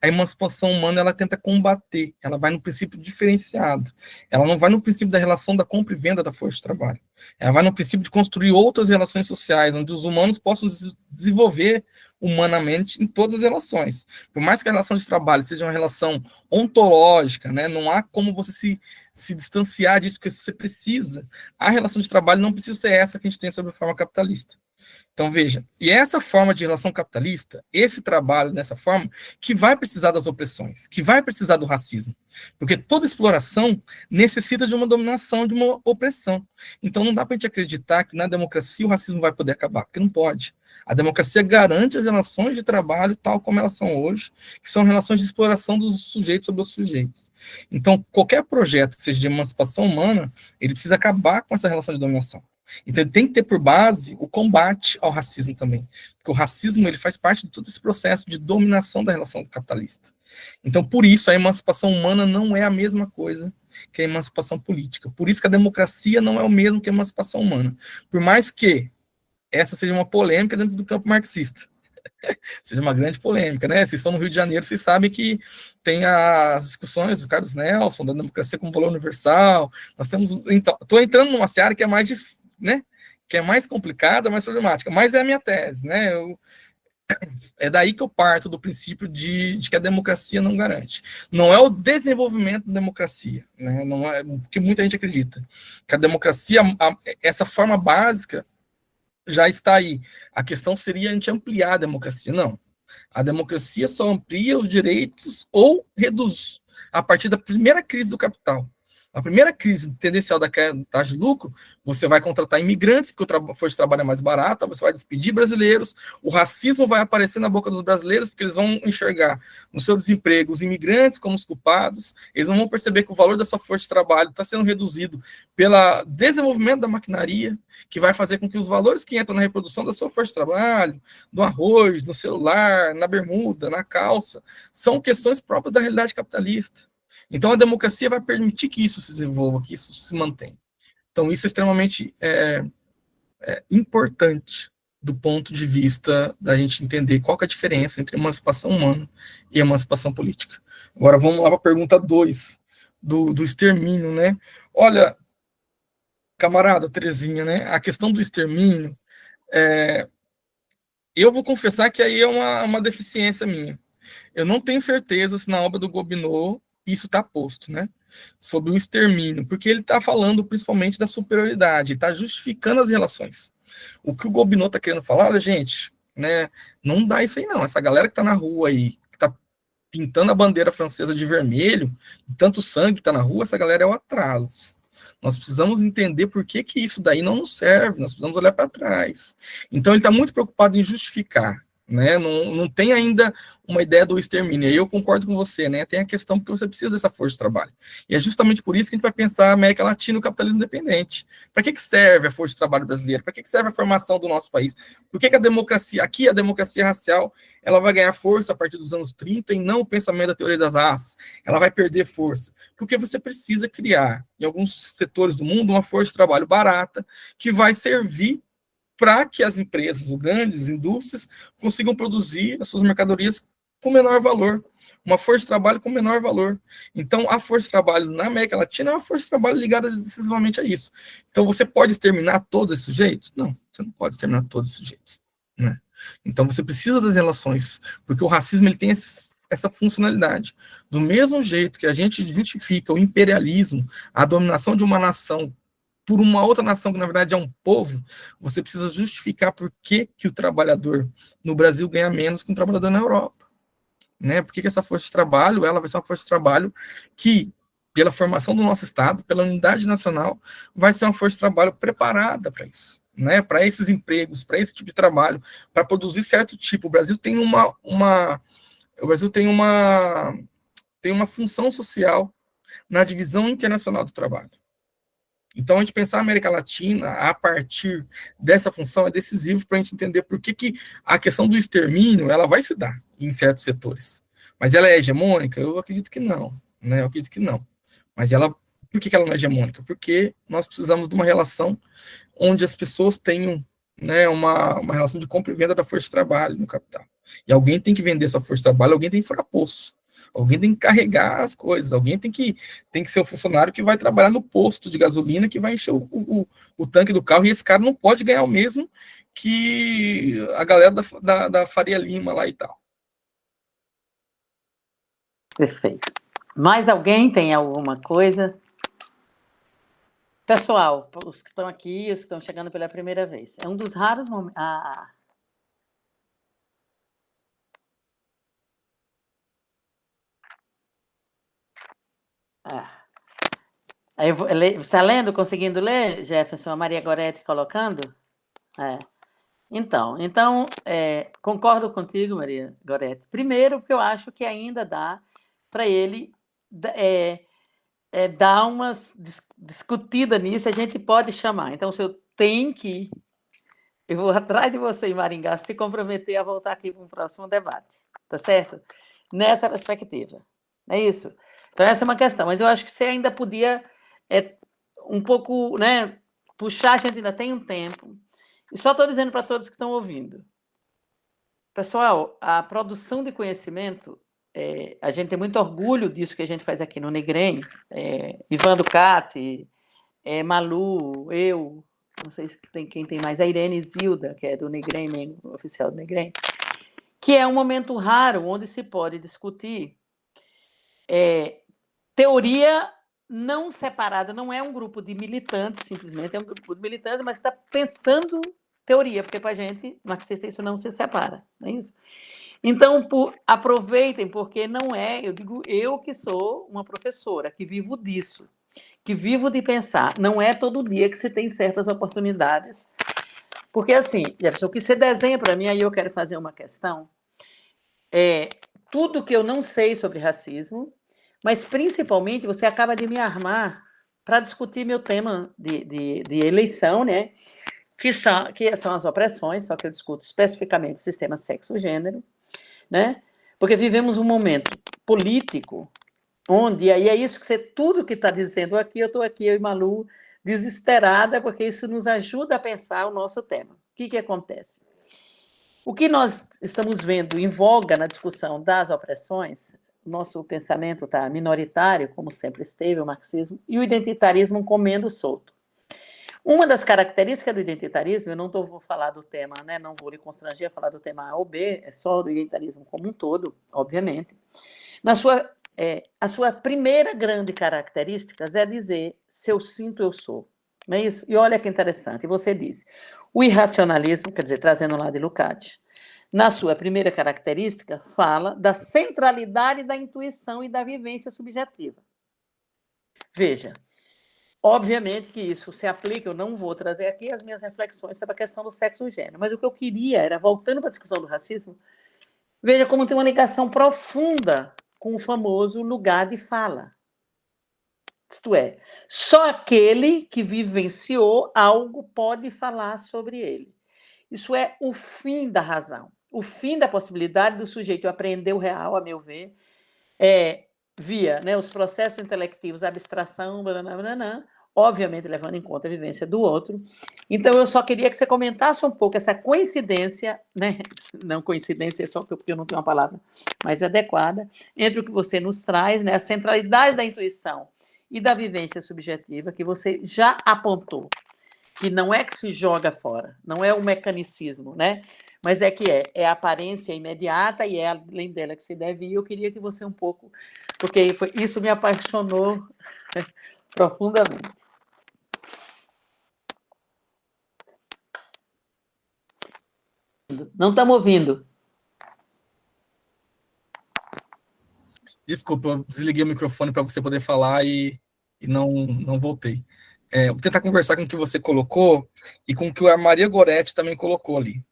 B: a emancipação humana ela tenta combater, ela vai no princípio diferenciado. Ela não vai no princípio da relação da compra e venda da força de trabalho. Ela vai no princípio de construir outras relações sociais, onde os humanos possam desenvolver humanamente em todas as relações. Por mais que a relação de trabalho seja uma relação ontológica, né, não há como você se distanciar disso que você precisa. A relação de trabalho não precisa ser essa que a gente tem sobre a forma capitalista. Então, veja, e essa forma de relação capitalista, esse trabalho dessa forma, que vai precisar das opressões, que vai precisar do racismo. Porque toda exploração necessita de uma dominação, de uma opressão. Então, não dá para a gente acreditar que na democracia o racismo vai poder acabar, porque não pode. A democracia garante as relações de trabalho tal como elas são hoje, que são relações de exploração dos sujeitos sobre outros sujeitos. Então, qualquer projeto que seja de emancipação humana, ele precisa acabar com essa relação de dominação. Então, ele tem que ter por base o combate ao racismo também. Porque o racismo ele faz parte de todo esse processo de dominação da relação capitalista. Então, por isso, a emancipação humana não é a mesma coisa que a emancipação política. Por isso que a democracia não é o mesmo que a emancipação humana. Por mais que essa seja uma polêmica dentro do campo marxista. Seja uma grande polêmica, né? Vocês estão no Rio de Janeiro, vocês sabem que tem as discussões do Carlos Nelson, da democracia como valor universal. Nós temos. Então, estou entrando numa seara que é mais difícil, né? Que é mais complicada, mais problemática, mas é a minha tese, né? É daí que eu parto do princípio de que a democracia não garante. Não é o desenvolvimento da democracia, né? Não é porque muita gente acredita que a democracia, essa forma básica já está aí. A questão seria a gente ampliar a democracia. Não. A democracia só amplia os direitos ou reduz a partir da primeira crise do capital. A primeira crise tendencial da taxa de lucro, você vai contratar imigrantes, porque a força de trabalho é mais barata, você vai despedir brasileiros, o racismo vai aparecer na boca dos brasileiros, porque eles vão enxergar no seu desemprego os imigrantes como os culpados, eles não vão perceber que o valor da sua força de trabalho está sendo reduzido pelo desenvolvimento da maquinaria, que vai fazer com que os valores que entram na reprodução da sua força de trabalho, do arroz, no celular, na bermuda, na calça, são questões próprias da realidade capitalista. Então, a democracia vai permitir que isso se desenvolva, que isso se mantenha. Então, isso é extremamente importante do ponto de vista da gente entender qual que é a diferença entre emancipação humana e emancipação política. Agora, vamos lá para a pergunta 2 do extermínio, né? Olha, camarada Terezinha, né? A questão do extermínio, eu vou confessar que aí é uma deficiência minha. Eu não tenho certeza se na obra do Gobineau isso está posto, né? Sobre o extermínio, porque ele está falando principalmente da superioridade, está justificando as relações. O que o Gobineau está querendo falar, olha, gente, né? Não dá isso aí, não. Essa galera que está na rua aí, que está pintando a bandeira francesa de vermelho, tanto sangue que está na rua, essa galera é o atraso. Nós precisamos entender por que isso daí não nos serve, nós precisamos olhar para trás. Então, ele está muito preocupado em justificar. Né? Não tem ainda uma ideia do extermínio. E eu concordo com você, né? Tem a questão porque você precisa dessa força de trabalho. E é justamente por isso que a gente vai pensar a América Latina e o capitalismo independente. Para que serve a força de trabalho brasileira? Para que serve a formação do nosso país? Por que a democracia, aqui a democracia racial, ela vai ganhar força a partir dos anos 30 e não o pensamento da teoria das raças? Ela vai perder força. Porque você precisa criar, em alguns setores do mundo, uma força de trabalho barata que vai servir para que as empresas, as grandes indústrias, consigam produzir as suas mercadorias com menor valor, uma força de trabalho com menor valor. Então, a força de trabalho na América Latina é uma força de trabalho ligada decisivamente a isso. Então, você pode exterminar todos esses sujeitos? Não, você não pode exterminar todos esses sujeitos. Né? Então, você precisa das relações, porque o racismo ele tem essa funcionalidade. Do mesmo jeito que a gente justifica o imperialismo, a dominação de uma nação por uma outra nação que, na verdade, é um povo, você precisa justificar por que o trabalhador no Brasil ganha menos que um trabalhador na Europa. Né? Por que essa força de trabalho, ela vai ser uma força de trabalho que, pela formação do nosso Estado, pela unidade nacional, vai ser uma força de trabalho preparada para isso. Né? Para esses empregos, para esse tipo de trabalho, para produzir certo tipo. O Brasil tem uma função social na divisão internacional do trabalho. Então, a gente pensar a América Latina a partir dessa função é decisivo para a gente entender por que a questão do extermínio ela vai se dar em certos setores. Mas ela é hegemônica? Eu acredito que não. Né? Eu acredito que não. Mas ela, por que ela não é hegemônica? Porque nós precisamos de uma relação onde as pessoas tenham, né, uma relação de compra e venda da força de trabalho no capital. E alguém tem que vender essa força de trabalho, alguém tem que furar poço. Alguém tem que carregar as coisas, alguém tem que ser o funcionário que vai trabalhar no posto de gasolina, que vai encher o tanque do carro, e esse cara não pode ganhar o mesmo que a galera da Faria Lima lá e tal.
A: Perfeito. Mais alguém tem alguma coisa? Pessoal, os que estão aqui, os que estão chegando pela primeira vez, é um dos raros momentos... Você está lendo, conseguindo ler, Jefferson, a Maria Goretti colocando? Então, concordo contigo, Maria Goretti. Primeiro, porque eu acho que ainda dá para ele dar uma discutida nisso, a gente pode chamar. Então, se eu tenho que... Eu vou atrás de você em Maringá se comprometer a voltar aqui para um próximo debate, tá certo? Nessa perspectiva. É isso. Então, essa é uma questão. Mas eu acho que você ainda podia um pouco, né, puxar, a gente ainda tem um tempo. E só estou dizendo para todos que estão ouvindo. Pessoal, a produção de conhecimento, a gente tem muito orgulho disso que a gente faz aqui no Negrem. Ivan Ducati, Malu, eu, não sei se tem quem tem mais, a Irene Zilda, que é do Negrem, oficial do Negrem, que é um momento raro onde se pode discutir teoria não separada, não é um grupo de militantes, simplesmente, é um grupo de militantes, mas que está pensando teoria, porque para a gente, marxista, isso não se separa, não é isso? Então, aproveitem, porque não é, eu digo, eu que sou uma professora, que vivo disso, que vivo de pensar, não é todo dia que você tem certas oportunidades, porque assim, Jefferson, o que você desenha para mim, aí eu quero fazer uma questão, tudo que eu não sei sobre racismo, mas principalmente você acaba de me armar para discutir meu tema de eleição, né? Que são as opressões, só que eu discuto especificamente o sistema sexo-gênero, né? Porque vivemos um momento político onde, e aí é isso que você, tudo que está dizendo aqui, eu estou aqui, eu e Malu, desesperada, porque isso nos ajuda a pensar o nosso tema. O que acontece? O que nós estamos vendo em voga na discussão das opressões, nosso pensamento está minoritário, como sempre esteve o marxismo, e o identitarismo comendo solto. Uma das características do identitarismo, eu não vou falar do tema, né, não vou lhe constranger a falar do tema A ou B, é só do identitarismo como um todo, obviamente. A sua primeira grande característica é dizer, se eu sinto, eu sou. Não é isso? E olha que interessante, você diz, o irracionalismo, quer dizer, trazendo lá de Lukács, na sua primeira característica, fala da centralidade da intuição e da vivência subjetiva. Veja, obviamente que isso se aplica, eu não vou trazer aqui as minhas reflexões sobre a questão do sexo e gênero, mas o que eu queria era, voltando para a discussão do racismo, veja como tem uma ligação profunda com o famoso lugar de fala. Isto é, só aquele que vivenciou algo pode falar sobre ele. Isso é o fim da razão, o fim da possibilidade do sujeito aprender o real, a meu ver, via, né, os processos intelectivos, a abstração, obviamente levando em conta a vivência do outro. Então, eu só queria que você comentasse um pouco essa coincidência, né? Não coincidência só porque eu não tenho uma palavra mais adequada, entre o que você nos traz, né, a centralidade da intuição e da vivência subjetiva, que você já apontou, que não é que se joga fora, não é um mecanicismo, né? Mas é a aparência imediata e é além dela que se deve ir. Eu queria que você um pouco, porque isso me apaixonou profundamente. Não estamos ouvindo.
B: Desculpa, eu desliguei o microfone para você poder falar e não voltei. Vou tentar conversar com o que você colocou e com o que a Maria Goretti também colocou ali.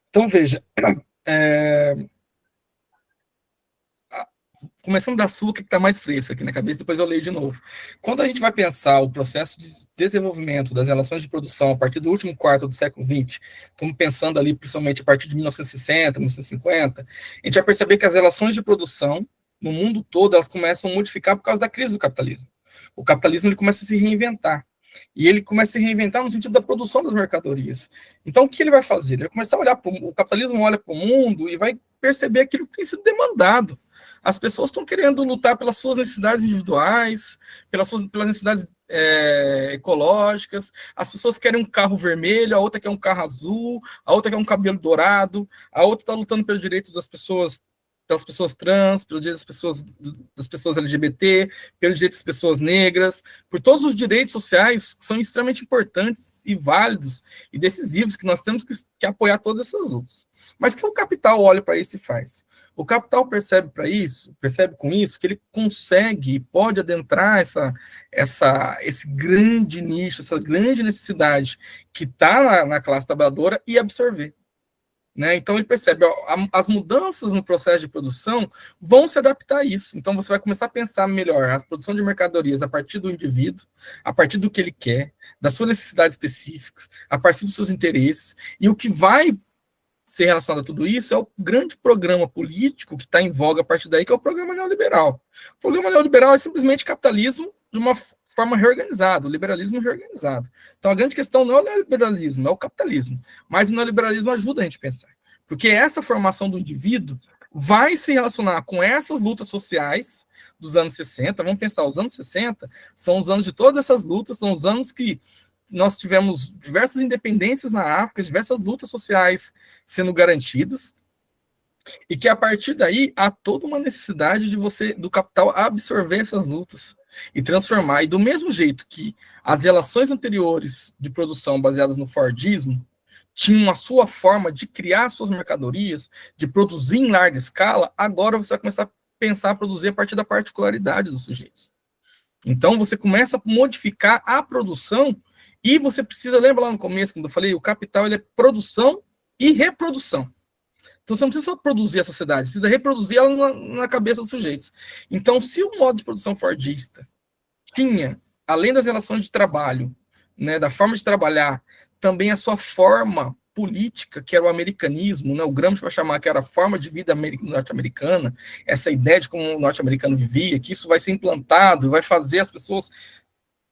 B: Então veja, começando da sua, que está mais fresco aqui na cabeça, depois eu leio de novo. Quando a gente vai pensar o processo de desenvolvimento das relações de produção a partir do último quarto do século XX, estamos pensando ali principalmente a partir de 1960, 1950, a gente vai perceber que as relações de produção no mundo todo, elas começam a modificar por causa da crise do capitalismo. O capitalismo ele começa a se reinventar. E ele começa a se reinventar no sentido da produção das mercadorias. Então, o que ele vai fazer? Ele vai começar a olhar para o capitalismo, olha para o mundo e vai perceber aquilo que tem sido demandado. As pessoas estão querendo lutar pelas suas necessidades individuais, pelas necessidades ecológicas. As pessoas querem um carro vermelho, a outra quer um carro azul, a outra quer um cabelo dourado, a outra está lutando pelos direitos das pessoas, pelas pessoas trans, pelos direitos das pessoas LGBT, pelos direitos das pessoas negras, por todos os direitos sociais que são extremamente importantes e válidos e decisivos, que nós temos que apoiar todas essas lutas. Mas o que o capital olha para isso e faz? O capital percebe com isso que ele consegue e pode adentrar esse grande nicho, essa grande necessidade que está na classe trabalhadora e absorver. Né? Então ele percebe, as mudanças no processo de produção vão se adaptar a isso. Então você vai começar a pensar melhor a produção de mercadorias a partir do indivíduo, a partir do que ele quer, das suas necessidades específicas, a partir dos seus interesses, e o que vai ser relacionado a tudo isso é o grande programa político que está em voga a partir daí, que é o programa neoliberal. O programa neoliberal é simplesmente capitalismo de uma forma reorganizada, o liberalismo reorganizado. Então a grande questão não é o neoliberalismo, é o capitalismo. Mas o neoliberalismo ajuda a gente a pensar. Porque essa formação do indivíduo vai se relacionar com essas lutas sociais dos anos 60. Vamos pensar, os anos 60 são os anos de todas essas lutas, são os anos que nós tivemos diversas independências na África, diversas lutas sociais sendo garantidas, e que a partir daí há toda uma necessidade do capital absorver essas lutas e transformar. E do mesmo jeito que as relações anteriores de produção baseadas no Fordismo tinham a sua forma de criar suas mercadorias, de produzir em larga escala, agora você vai começar a pensar a produzir a partir da particularidade dos sujeitos. Então você começa a modificar a produção. E você precisa, lembra lá no começo, quando eu falei, o capital ele é produção e reprodução. Então você não precisa só produzir a sociedade, você precisa reproduzir ela na cabeça dos sujeitos. Então, se o modo de produção fordista tinha, além das relações de trabalho, né, da forma de trabalhar, também a sua forma política, que era o americanismo, né, o Gramsci vai chamar que era a forma de vida norte-americana, essa ideia de como o norte-americano vivia, que isso vai ser implantado, vai fazer as pessoas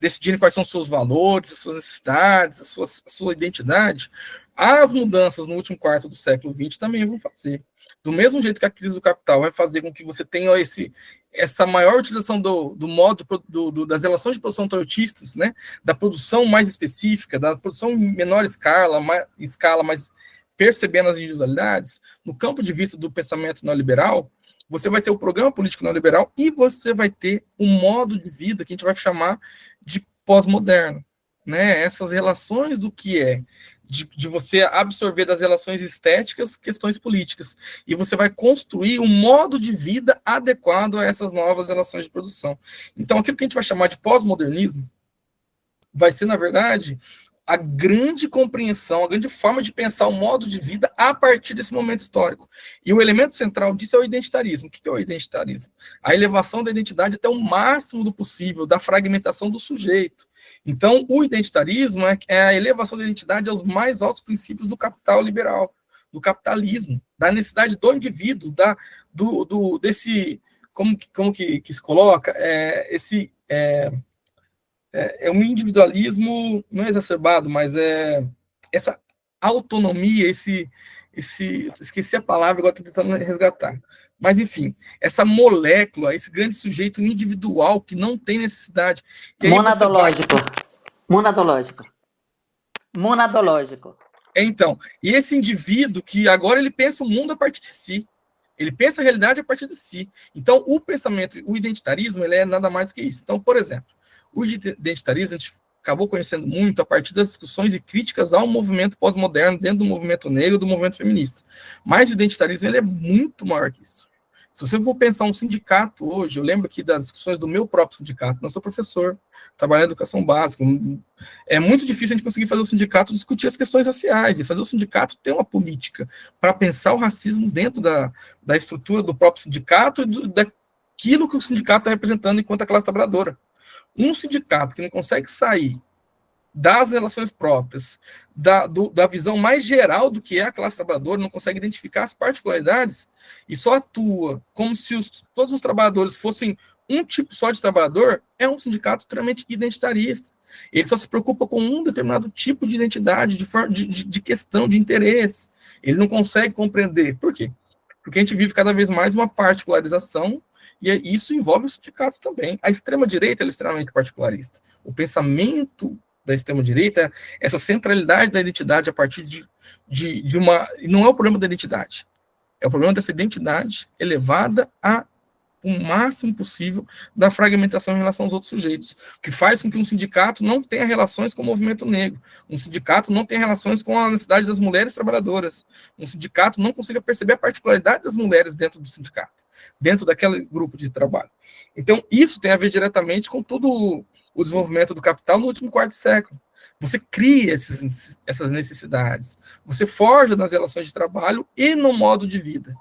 B: decidirem quais são os seus valores, as suas necessidades, a sua identidade, as mudanças no último quarto do século XX também vão fazer. Do mesmo jeito que a crise do capital vai fazer com que você tenha essa maior utilização do modo das relações de produção tortistas, né, da produção mais específica, da produção em menor escala, mas percebendo as individualidades, no campo de vista do pensamento neoliberal, você vai ter o programa político neoliberal e você vai ter um modo de vida que a gente vai chamar de pós-moderno, né? Essas relações do que é, de você absorver das relações estéticas questões políticas, e você vai construir um modo de vida adequado a essas novas relações de produção. Então, aquilo que a gente vai chamar de pós-modernismo vai ser, na verdade, a grande compreensão, a grande forma de pensar o modo de vida a partir desse momento histórico. E o elemento central disso é o identitarismo. O que é o identitarismo? A elevação da identidade até o máximo do possível, da fragmentação do sujeito. Então, o identitarismo é a elevação da identidade aos mais altos princípios do capital liberal, do capitalismo, da necessidade do indivíduo, desse, como que se coloca, é um individualismo não exacerbado, mas essa autonomia, esqueci a palavra, agora estou tentando resgatar. Mas, enfim, essa molécula, esse grande sujeito individual que não tem necessidade.
A: Monadológico.
B: Então, e esse indivíduo que agora ele pensa o mundo a partir de si. Ele pensa a realidade a partir de si. Então, o pensamento, o identitarismo, ele é nada mais do que isso. Então, por exemplo, o identitarismo a gente acabou conhecendo muito a partir das discussões e críticas ao movimento pós-moderno dentro do movimento negro, do movimento feminista. Mas o identitarismo ele é muito maior que isso. Se você for pensar um sindicato hoje, eu lembro aqui das discussões do meu próprio sindicato, eu sou professor, trabalho em educação básica, é muito difícil a gente conseguir fazer o sindicato discutir as questões raciais, e fazer o sindicato ter uma política para pensar o racismo dentro da estrutura do próprio sindicato e aquilo que o sindicato está representando enquanto a classe trabalhadora. Um sindicato que não consegue sair das relações próprias, da visão mais geral do que é a classe trabalhadora, não consegue identificar as particularidades e só atua como se todos os trabalhadores fossem um tipo só de trabalhador, é um sindicato extremamente identitarista. Ele só se preocupa com um determinado tipo de identidade, de questão, de interesse. Ele não consegue compreender. Por quê? Porque a gente vive cada vez mais uma particularização e isso envolve os sindicatos também. A extrema-direita é extremamente particularista. O pensamento da extrema-direita, essa centralidade da identidade a partir de uma... Não é o problema da identidade, é o problema dessa identidade elevada a o máximo possível da fragmentação em relação aos outros sujeitos, que faz com que um sindicato não tenha relações com o movimento negro, um sindicato não tenha relações com a necessidade das mulheres trabalhadoras, um sindicato não consiga perceber a particularidade das mulheres dentro do sindicato, dentro daquele grupo de trabalho. Então, isso tem a ver diretamente com todo o desenvolvimento do capital no último quarto de século. Você cria essas necessidades, você forja nas relações de trabalho e no modo de vida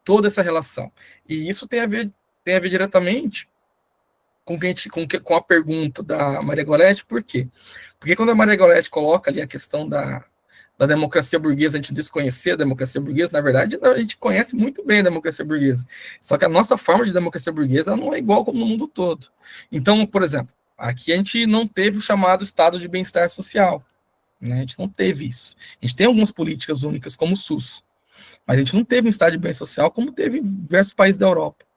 B: toda essa relação. E isso tem a ver diretamente com a pergunta da Maria Goretti. Por quê? Porque quando a Maria Goretti coloca ali a questão da democracia burguesa, a gente desconhecer a democracia burguesa, na verdade, a gente conhece muito bem a democracia burguesa. Só que a nossa forma de democracia burguesa não é igual como no mundo todo. Então, por exemplo, aqui a gente não teve o chamado estado de bem-estar social. Né? A gente não teve isso. A gente tem algumas políticas únicas, como o SUS. Mas a gente não teve um estado de bem-estar social como teve em diversos países da Europa.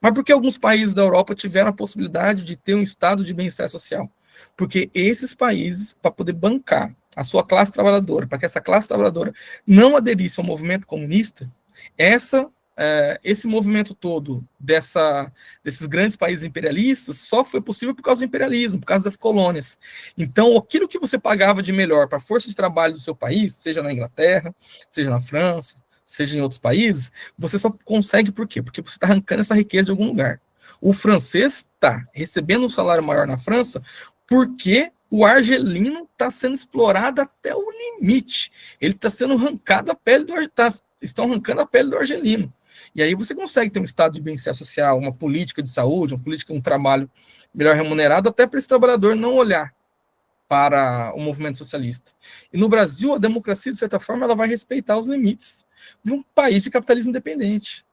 B: Mas por que alguns países da Europa tiveram a possibilidade de ter um estado de bem-estar social? Porque esses países, para poder bancar a sua classe trabalhadora, para que essa classe trabalhadora não aderisse ao movimento comunista, esse movimento todo desses grandes países imperialistas só foi possível por causa do imperialismo, por causa das colônias. Então, aquilo que você pagava de melhor para a força de trabalho do seu país, seja na Inglaterra, seja na França, seja em outros países, você só consegue por quê? Porque você está arrancando essa riqueza de algum lugar. O francês está recebendo um salário maior na França porque o argelino está sendo explorado até o limite. Ele está sendo arrancado a pele estão arrancando a pele do argelino. E aí você consegue ter um estado de bem-estar social, uma política de saúde, um trabalho melhor remunerado, até para esse trabalhador não olhar para o movimento socialista. E no Brasil, a democracia, de certa forma, ela vai respeitar os limites de um país de capitalismo independente.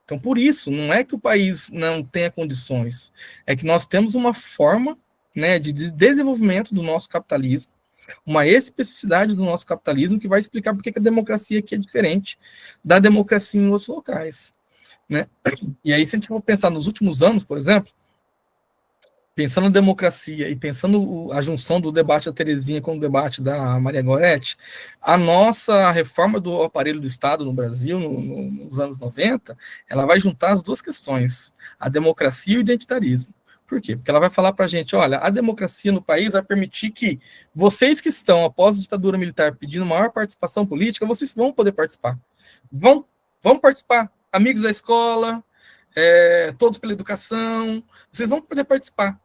B: Então, por isso, não é que o país não tenha condições, é que nós temos uma forma, né, de desenvolvimento do nosso capitalismo, uma especificidade do nosso capitalismo que vai explicar por que a democracia aqui é diferente da democracia em outros locais. Né? E aí, se a gente for pensar nos últimos anos, por exemplo, pensando na democracia e pensando a junção do debate da Terezinha com o debate da Maria Goretti, a nossa reforma do aparelho do Estado no Brasil, nos anos 90, ela vai juntar as duas questões, a democracia e o identitarismo. Por quê? Porque ela vai falar para a gente, olha, a democracia no país vai permitir que vocês que estão, após a ditadura militar, pedindo maior participação política, vocês vão poder participar. Vão participar. Amigos da escola, todos pela educação, vocês vão poder participar.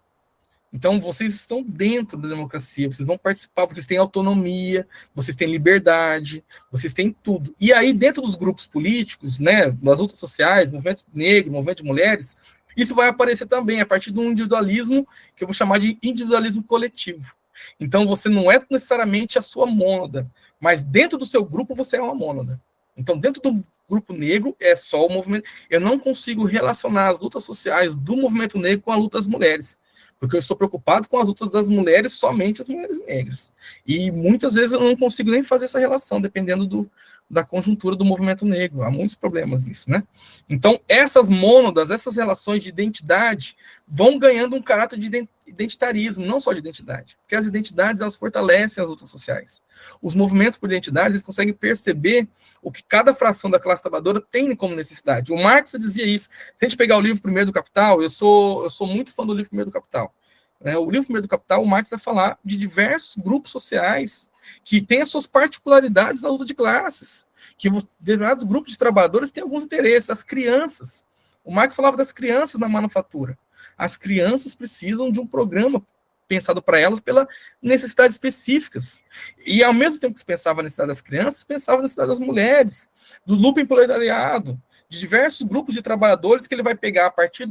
B: Então, vocês estão dentro da democracia, vocês vão participar, porque têm autonomia, vocês têm liberdade, vocês têm tudo. E aí, dentro dos grupos políticos, né, das lutas sociais, movimento negro, movimento de mulheres, isso vai aparecer também a partir do individualismo, que eu vou chamar de individualismo coletivo. Então, você não é necessariamente a sua mônada, mas dentro do seu grupo você é uma mônada. Então, dentro do grupo negro, é só o movimento. Eu não consigo relacionar as lutas sociais do movimento negro com a luta das mulheres, porque eu estou preocupado com as lutas das mulheres, somente as mulheres negras. E muitas vezes eu não consigo nem fazer essa relação, dependendo da conjuntura do movimento negro. Há muitos problemas nisso, né? Então, essas mônadas, essas relações de identidade, vão ganhando um caráter de identitarismo, não só de identidade, porque as identidades, elas fortalecem as lutas sociais. Os movimentos por identidade, eles conseguem perceber o que cada fração da classe trabalhadora tem como necessidade. O Marx dizia isso. Se a gente pegar o livro Primeiro do Capital, eu sou muito fã do livro Primeiro do Capital. O livro Primeiro do Capital, o Marx vai falar de diversos grupos sociais que têm as suas particularidades na luta de classes, que determinados grupos de trabalhadores têm alguns interesses. As crianças. O Marx falava das crianças na manufatura. As crianças precisam de um programa pensado para elas pelas necessidades específicas. E, ao mesmo tempo que se pensava na necessidade das crianças, se pensava na necessidade das mulheres, do lucro proletariado, de diversos grupos de trabalhadores que ele vai pegar a partir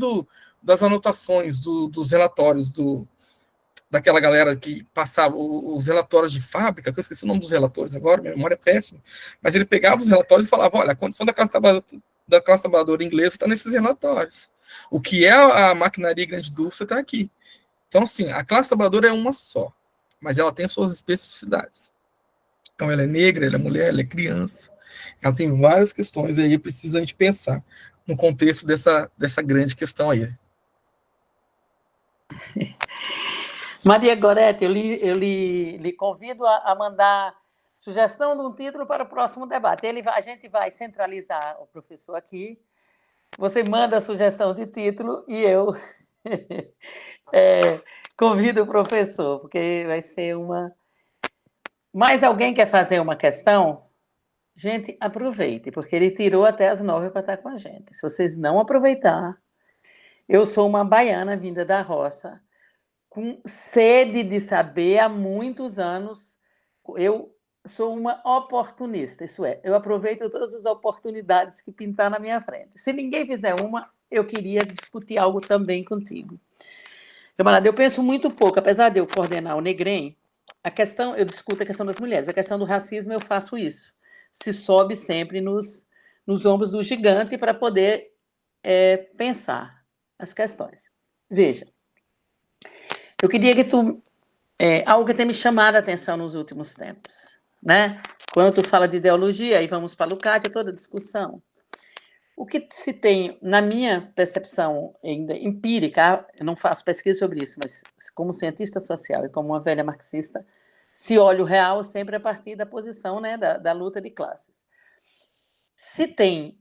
B: das anotações, dos relatórios, daquela galera que passava os relatórios de fábrica, que eu esqueci o nome dos relatores agora, minha memória é péssima, mas ele pegava os relatórios e falava, olha, a condição da classe trabalhadora inglesa está nesses relatórios. O que é a maquinaria e grande indústria está aqui. Então, assim, a classe trabalhadora é uma só, mas ela tem suas especificidades. Então, ela é negra, ela é mulher, ela é criança. Ela tem várias questões aí, precisa a gente pensar no contexto dessa grande questão aí.
A: Maria Gorete, eu lhe convido a mandar sugestão de um título para o próximo debate. A gente vai centralizar o professor aqui, você manda a sugestão de título e eu convido o professor, porque vai ser uma... Mais alguém quer fazer uma questão? Gente, aproveite, porque ele tirou até as 9 para estar com a gente. Se vocês não aproveitar, eu sou uma baiana vinda da roça, com sede de saber há muitos anos. Eu sou uma oportunista, isso é, eu aproveito todas as oportunidades que pintar na minha frente. Se ninguém fizer uma, eu queria discutir algo também contigo. Camarada, eu penso muito pouco, apesar de eu coordenar o Negrem, eu discuto a questão das mulheres, a questão do racismo eu faço isso. Se sobe sempre nos ombros do gigante para poder pensar as questões. Veja, eu queria que tu... algo que tem me chamado a atenção nos últimos tempos, né? Quando tu fala de ideologia, aí vamos para Lukács, toda a discussão. O que se tem, na minha percepção ainda empírica, eu não faço pesquisa sobre isso, mas como cientista social e como uma velha marxista, se olha o real sempre a partir da posição, né, da luta de classes. Se tem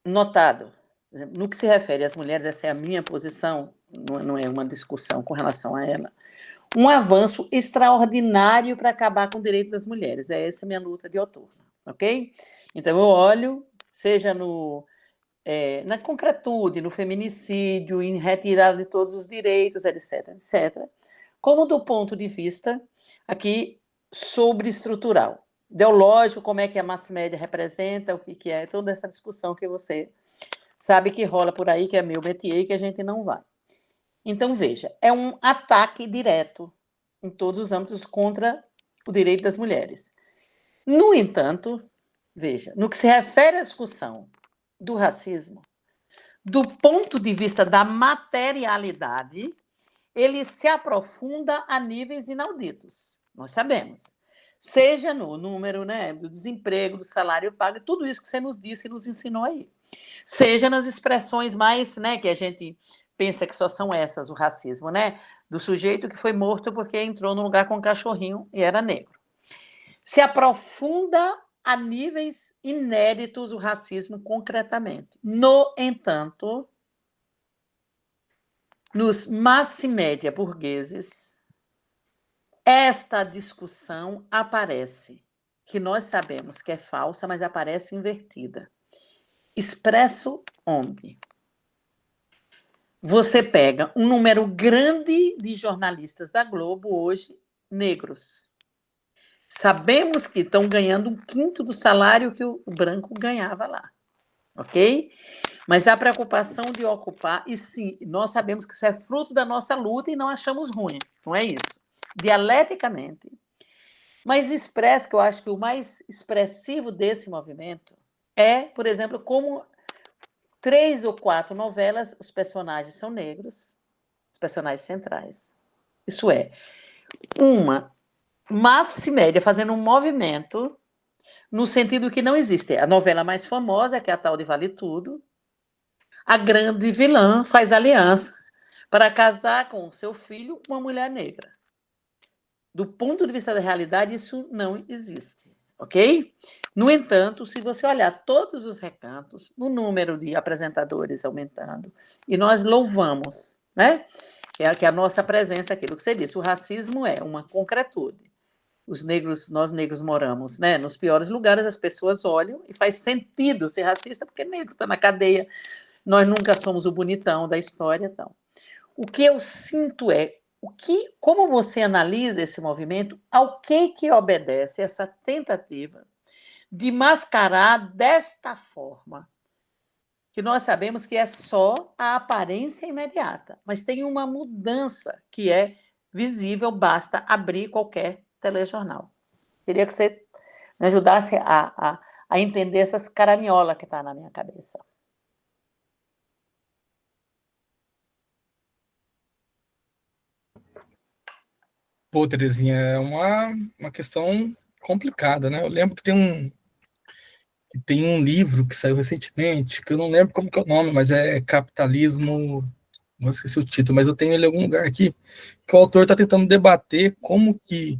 A: notado, no que se refere às mulheres, essa é a minha posição, não é uma discussão com relação a ela, um avanço extraordinário para acabar com o direito das mulheres. Essa é a minha luta de outono, ok? Então, eu olho, seja na concretude, no feminicídio, em retirada de todos os direitos, etc., etc., como do ponto de vista aqui sobreestrutural, ideológico, como é que a mass média representa, o que é, toda essa discussão que você sabe que rola por aí, que é meu métier e que a gente não vai. Então, veja, é um ataque direto em todos os âmbitos contra o direito das mulheres. No entanto, veja, no que se refere à discussão do racismo, do ponto de vista da materialidade, ele se aprofunda a níveis inauditos, nós sabemos. Seja no número, né, do desemprego, do salário pago, tudo isso que você nos disse e nos ensinou aí. Seja nas expressões mais, né, que a gente pensa que só são essas, o racismo, né, do sujeito que foi morto porque entrou num lugar com um cachorrinho e era negro. Se aprofunda a níveis inéditos o racismo concretamente. No entanto, nos mass média burgueses, esta discussão aparece, que nós sabemos que é falsa, mas aparece invertida. Expresso onde? Você pega um número grande de jornalistas da Globo hoje, negros. Sabemos que estão ganhando 1/5 do salário que o branco ganhava lá, ok? Mas a preocupação de ocupar, e sim, nós sabemos que isso é fruto da nossa luta e não achamos ruim, não é isso? Dialeticamente. Mas expressa, que eu acho que o mais expressivo desse movimento é, por exemplo, como 3 ou 4 novelas, os personagens são negros, os personagens centrais. Isso é, uma mass média fazendo um movimento no sentido que não existe. A novela mais famosa, que é a tal de Vale Tudo, a grande vilã faz aliança para casar com o seu filho com uma mulher negra. Do ponto de vista da realidade, isso não existe, ok? No entanto, se você olhar todos os recantos, no número de apresentadores aumentando, e nós louvamos, né? Que a nossa presença aqui, do que você disse, o racismo é uma concretude. Nós negros moramos, né, nos piores lugares, as pessoas olham e faz sentido ser racista, porque negro está na cadeia, nós nunca somos o bonitão da história. Então. O que eu sinto é, como você analisa esse movimento, ao que obedece essa tentativa de mascarar desta forma que nós sabemos que é só a aparência imediata, mas tem uma mudança que é visível, basta abrir qualquer telejornal. Queria que você me ajudasse a entender essas caraminholas que estão na minha cabeça.
B: Pô, Terezinha, é uma questão complicada, né? Eu lembro que tem um livro que saiu recentemente, que eu não lembro como que é o nome, mas é Capitalismo, não esqueci o título, mas eu tenho ele em algum lugar aqui, que o autor está tentando debater como que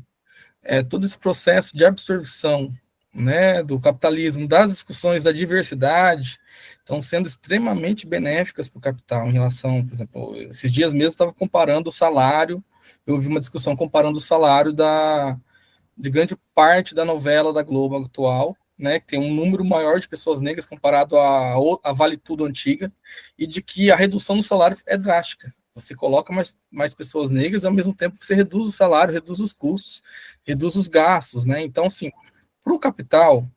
B: todo esse processo de absorção, né, do capitalismo, das discussões da diversidade, estão sendo extremamente benéficas para o capital em relação, por exemplo, esses dias mesmo eu estava comparando o salário, eu ouvi uma discussão comparando o salário de grande parte da novela da Globo atual, né, que tem um número maior de pessoas negras comparado à Vale Tudo antiga, e de que a redução do salário é drástica. Você coloca mais pessoas negras e, ao mesmo tempo, você reduz o salário, reduz os custos, reduz os gastos, né? Então, assim, para o capital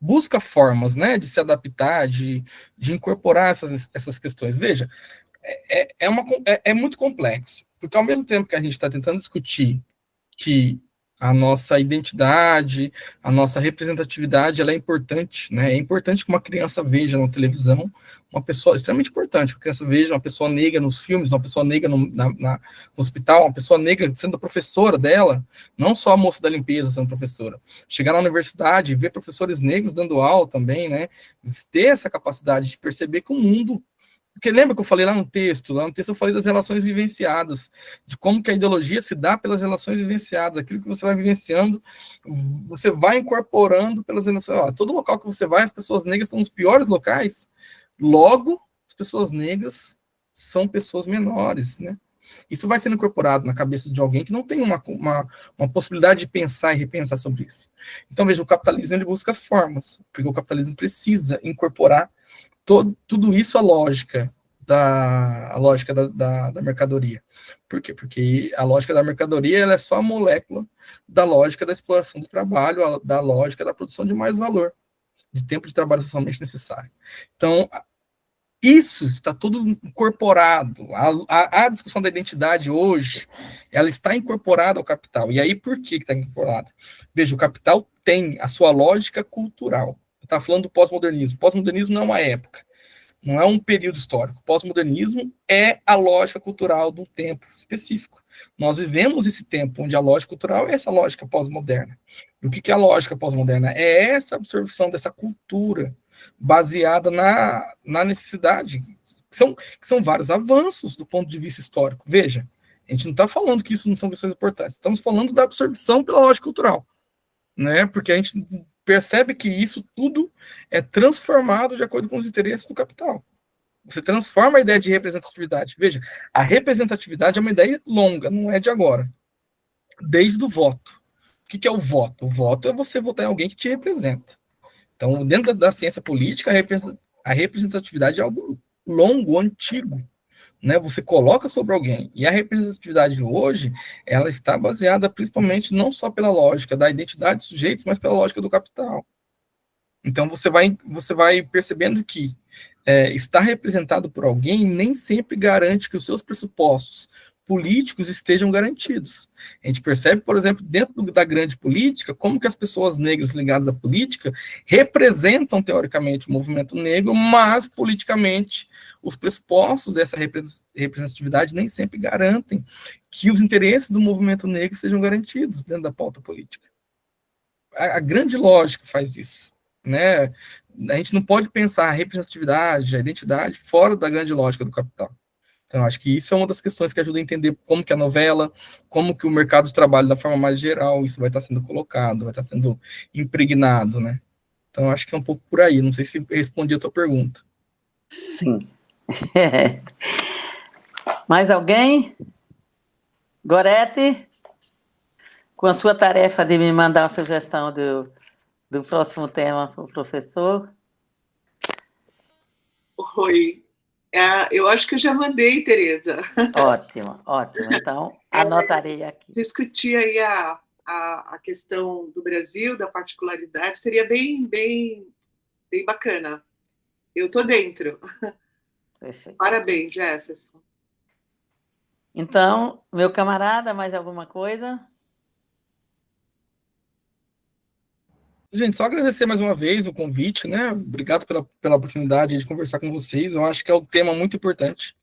B: busca formas, né, de se adaptar, de incorporar essas questões. Veja, é muito complexo, porque ao mesmo tempo que a gente está tentando discutir que a nossa identidade, a nossa representatividade, ela é importante, né? É importante que uma criança veja na televisão uma pessoa, extremamente importante, que a criança veja uma pessoa negra nos filmes, uma pessoa negra no hospital, uma pessoa negra sendo a professora dela, não só a moça da limpeza sendo professora. Chegar na universidade, ver professores negros dando aula também, né? Ter essa capacidade de perceber que o mundo. Porque lembra que eu falei lá no texto? Lá no texto eu falei das relações vivenciadas, de como que a ideologia se dá pelas relações vivenciadas. Aquilo que você vai vivenciando, você vai incorporando pelas relações. Ó, todo local que você vai, as pessoas negras estão nos piores locais. Logo, as pessoas negras são pessoas menores, né? Isso vai sendo incorporado na cabeça de alguém que não tem uma possibilidade de pensar e repensar sobre isso. Então, veja, o capitalismo ele busca formas, porque o capitalismo precisa incorporar tudo isso a lógica da mercadoria. Por quê? Porque a lógica da mercadoria ela é só a molécula da lógica da exploração do trabalho, da lógica da produção de mais valor, de tempo de trabalho socialmente necessário. Então, isso está tudo incorporado. A discussão da identidade hoje, ela está incorporada ao capital. E aí, por que está incorporada? Veja, o capital tem a sua lógica cultural. Eu estava falando do pós-modernismo. Pós-modernismo não é uma época, não é um período histórico. Pós-modernismo é a lógica cultural de um tempo específico. Nós vivemos esse tempo onde a lógica cultural é essa lógica pós-moderna. E o que é a lógica pós-moderna? É essa absorção dessa cultura baseada na necessidade, que são vários avanços do ponto de vista histórico. Veja, a gente não está falando que isso não são questões importantes, estamos falando da absorção pela lógica cultural, né? Porque a gente percebe que isso tudo é transformado de acordo com os interesses do capital. Você transforma a ideia de representatividade. Veja, a representatividade é uma ideia longa, não é de agora. Desde o voto. O que é o voto? O voto é você votar em alguém que te representa. Então, dentro da ciência política, a representatividade é algo longo, antigo, né? Você coloca sobre alguém. E a representatividade hoje, ela está baseada principalmente não só pela lógica da identidade dos sujeitos, mas pela lógica do capital. Então, você vai percebendo que estar representado por alguém nem sempre garante que os seus pressupostos políticos estejam garantidos. A gente percebe, por exemplo, dentro da grande política, como que as pessoas negras ligadas à política representam, teoricamente, o movimento negro, mas, politicamente, os pressupostos dessa representatividade nem sempre garantem que os interesses do movimento negro sejam garantidos dentro da pauta política. A grande lógica faz isso, né? A gente não pode pensar a representatividade, a identidade, fora da grande lógica do capital. Então, acho que isso é uma das questões que ajuda a entender como que a novela, como que o mercado de trabalho, da forma mais geral, isso vai estar sendo colocado, vai estar sendo impregnado, né? Então, acho que é um pouco por aí. Não sei se respondi a tua pergunta.
A: Sim. Mais alguém? Gorete? Com a sua tarefa de me mandar a sugestão do próximo tema para o professor.
D: Oi. Eu acho que eu já mandei, Tereza.
A: Ótimo, ótimo. Então, anotarei aqui.
D: Discutir aí a questão do Brasil, da particularidade, seria bem bacana. Eu tô dentro.
A: Perfeito.
D: Parabéns, Jefferson.
A: Então, meu camarada, mais alguma coisa?
B: Gente, só agradecer mais uma vez o convite, né? Obrigado pela oportunidade de conversar com vocês. Eu acho que é um tema muito importante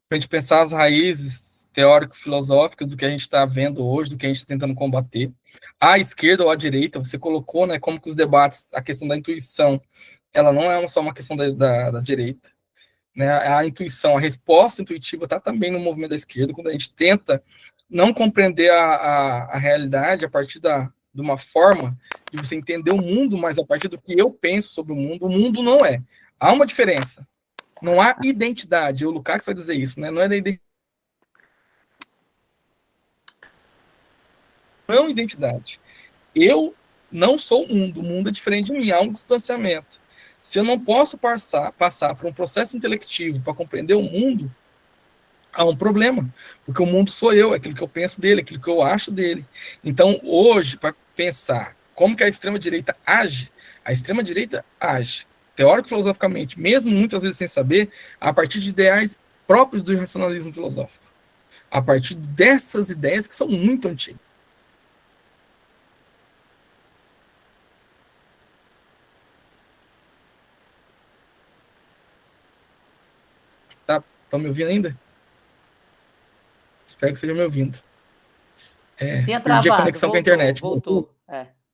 B: para a gente pensar as raízes teórico-filosóficas do que a gente está vendo hoje, do que a gente está tentando combater. À esquerda ou à direita, você colocou, né, como que os debates, a questão da intuição, ela não é só uma questão da direita, né? A intuição, a resposta intuitiva está também no movimento da esquerda, quando a gente tenta não compreender a realidade a partir de uma forma de você entender o mundo, mas a partir do que eu penso sobre o mundo não é. Há uma diferença. Não há identidade. O Lukács vai dizer isso, né? Não é da identidade. Não identidade. Eu não sou o mundo é diferente de mim, há um distanciamento. Se eu não posso passar por um processo intelectivo para compreender o mundo, há um problema, porque o mundo sou eu, é aquilo que eu penso dele, é aquilo que eu acho dele. Então, hoje, para pensar como que a extrema-direita age, a extrema-direita age, teórico-filosoficamente, mesmo muitas vezes sem saber, a partir de ideais próprios do racionalismo filosófico, a partir dessas ideias que são muito antigas. Tá? Estão me ouvindo ainda? Espero que estejam me ouvindo.
A: Tinha
B: Perdi a
A: travado,
B: conexão com a internet.
A: voltou.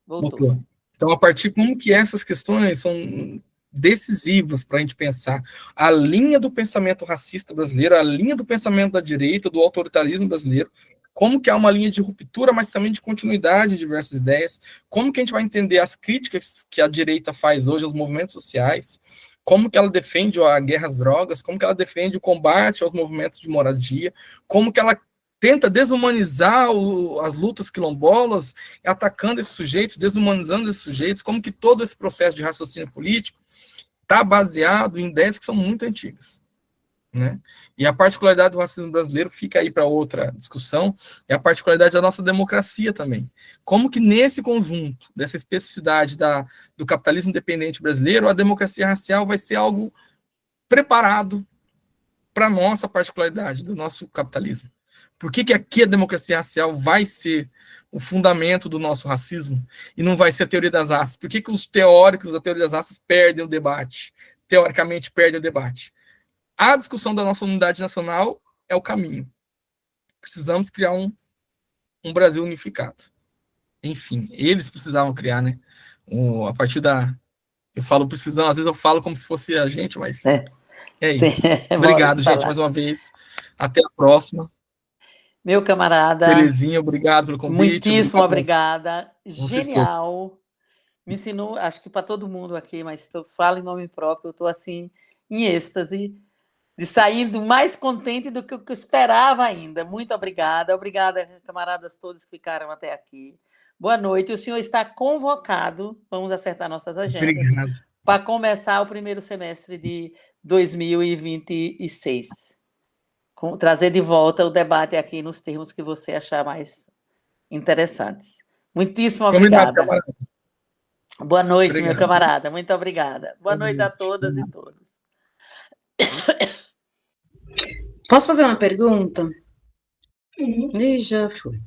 A: Voltou.
B: Então, a partir como que essas questões são decisivas para a gente pensar a linha do pensamento racista brasileiro, a linha do pensamento da direita, do autoritarismo brasileiro, como que há uma linha de ruptura, mas também de continuidade em diversas ideias, como que a gente vai entender as críticas que a direita faz hoje aos movimentos sociais, como que ela defende a guerra às drogas, como que ela defende o combate aos movimentos de moradia, como que ela tenta desumanizar as lutas quilombolas, atacando esses sujeitos, desumanizando esses sujeitos, como que todo esse processo de raciocínio político está baseado em ideias que são muito antigas. Né? E a particularidade do racismo brasileiro fica aí para outra discussão, é a particularidade da nossa democracia também. Como que nesse conjunto, dessa especificidade do capitalismo dependente brasileiro, a democracia racial vai ser algo preparado para a nossa particularidade, do nosso capitalismo. Por que aqui a democracia racial vai ser o fundamento do nosso racismo e não vai ser a teoria das raças? Por que os teóricos da teoria das raças perdem o debate? Teoricamente, perdem o debate. A discussão da nossa unidade nacional é o caminho. Precisamos criar um Brasil unificado. Enfim, eles precisavam criar, né? A partir da... Eu falo precisão, às vezes eu falo como se fosse a gente, mas é isso. Sim. Obrigado, gente, mais uma vez. Até a próxima.
A: Meu camarada.
B: Terezinha, obrigado pelo convite.
A: Muitíssimo obrigada. Genial. Me ensinou, acho que para todo mundo aqui, mas falo em nome próprio, eu estou assim, em êxtase, de saindo mais contente do que eu esperava ainda. Muito obrigada. Obrigada, camaradas todos que ficaram até aqui. Boa noite. O senhor está convocado, vamos acertar nossas agendas, para começar o primeiro semestre de 2026. Trazer de volta o debate aqui nos termos que você achar mais interessantes. Muitíssimo obrigada. Boa noite, obrigado. Meu camarada. Muito obrigada. Boa noite a todas e todos.
E: Posso fazer uma pergunta? Já foi.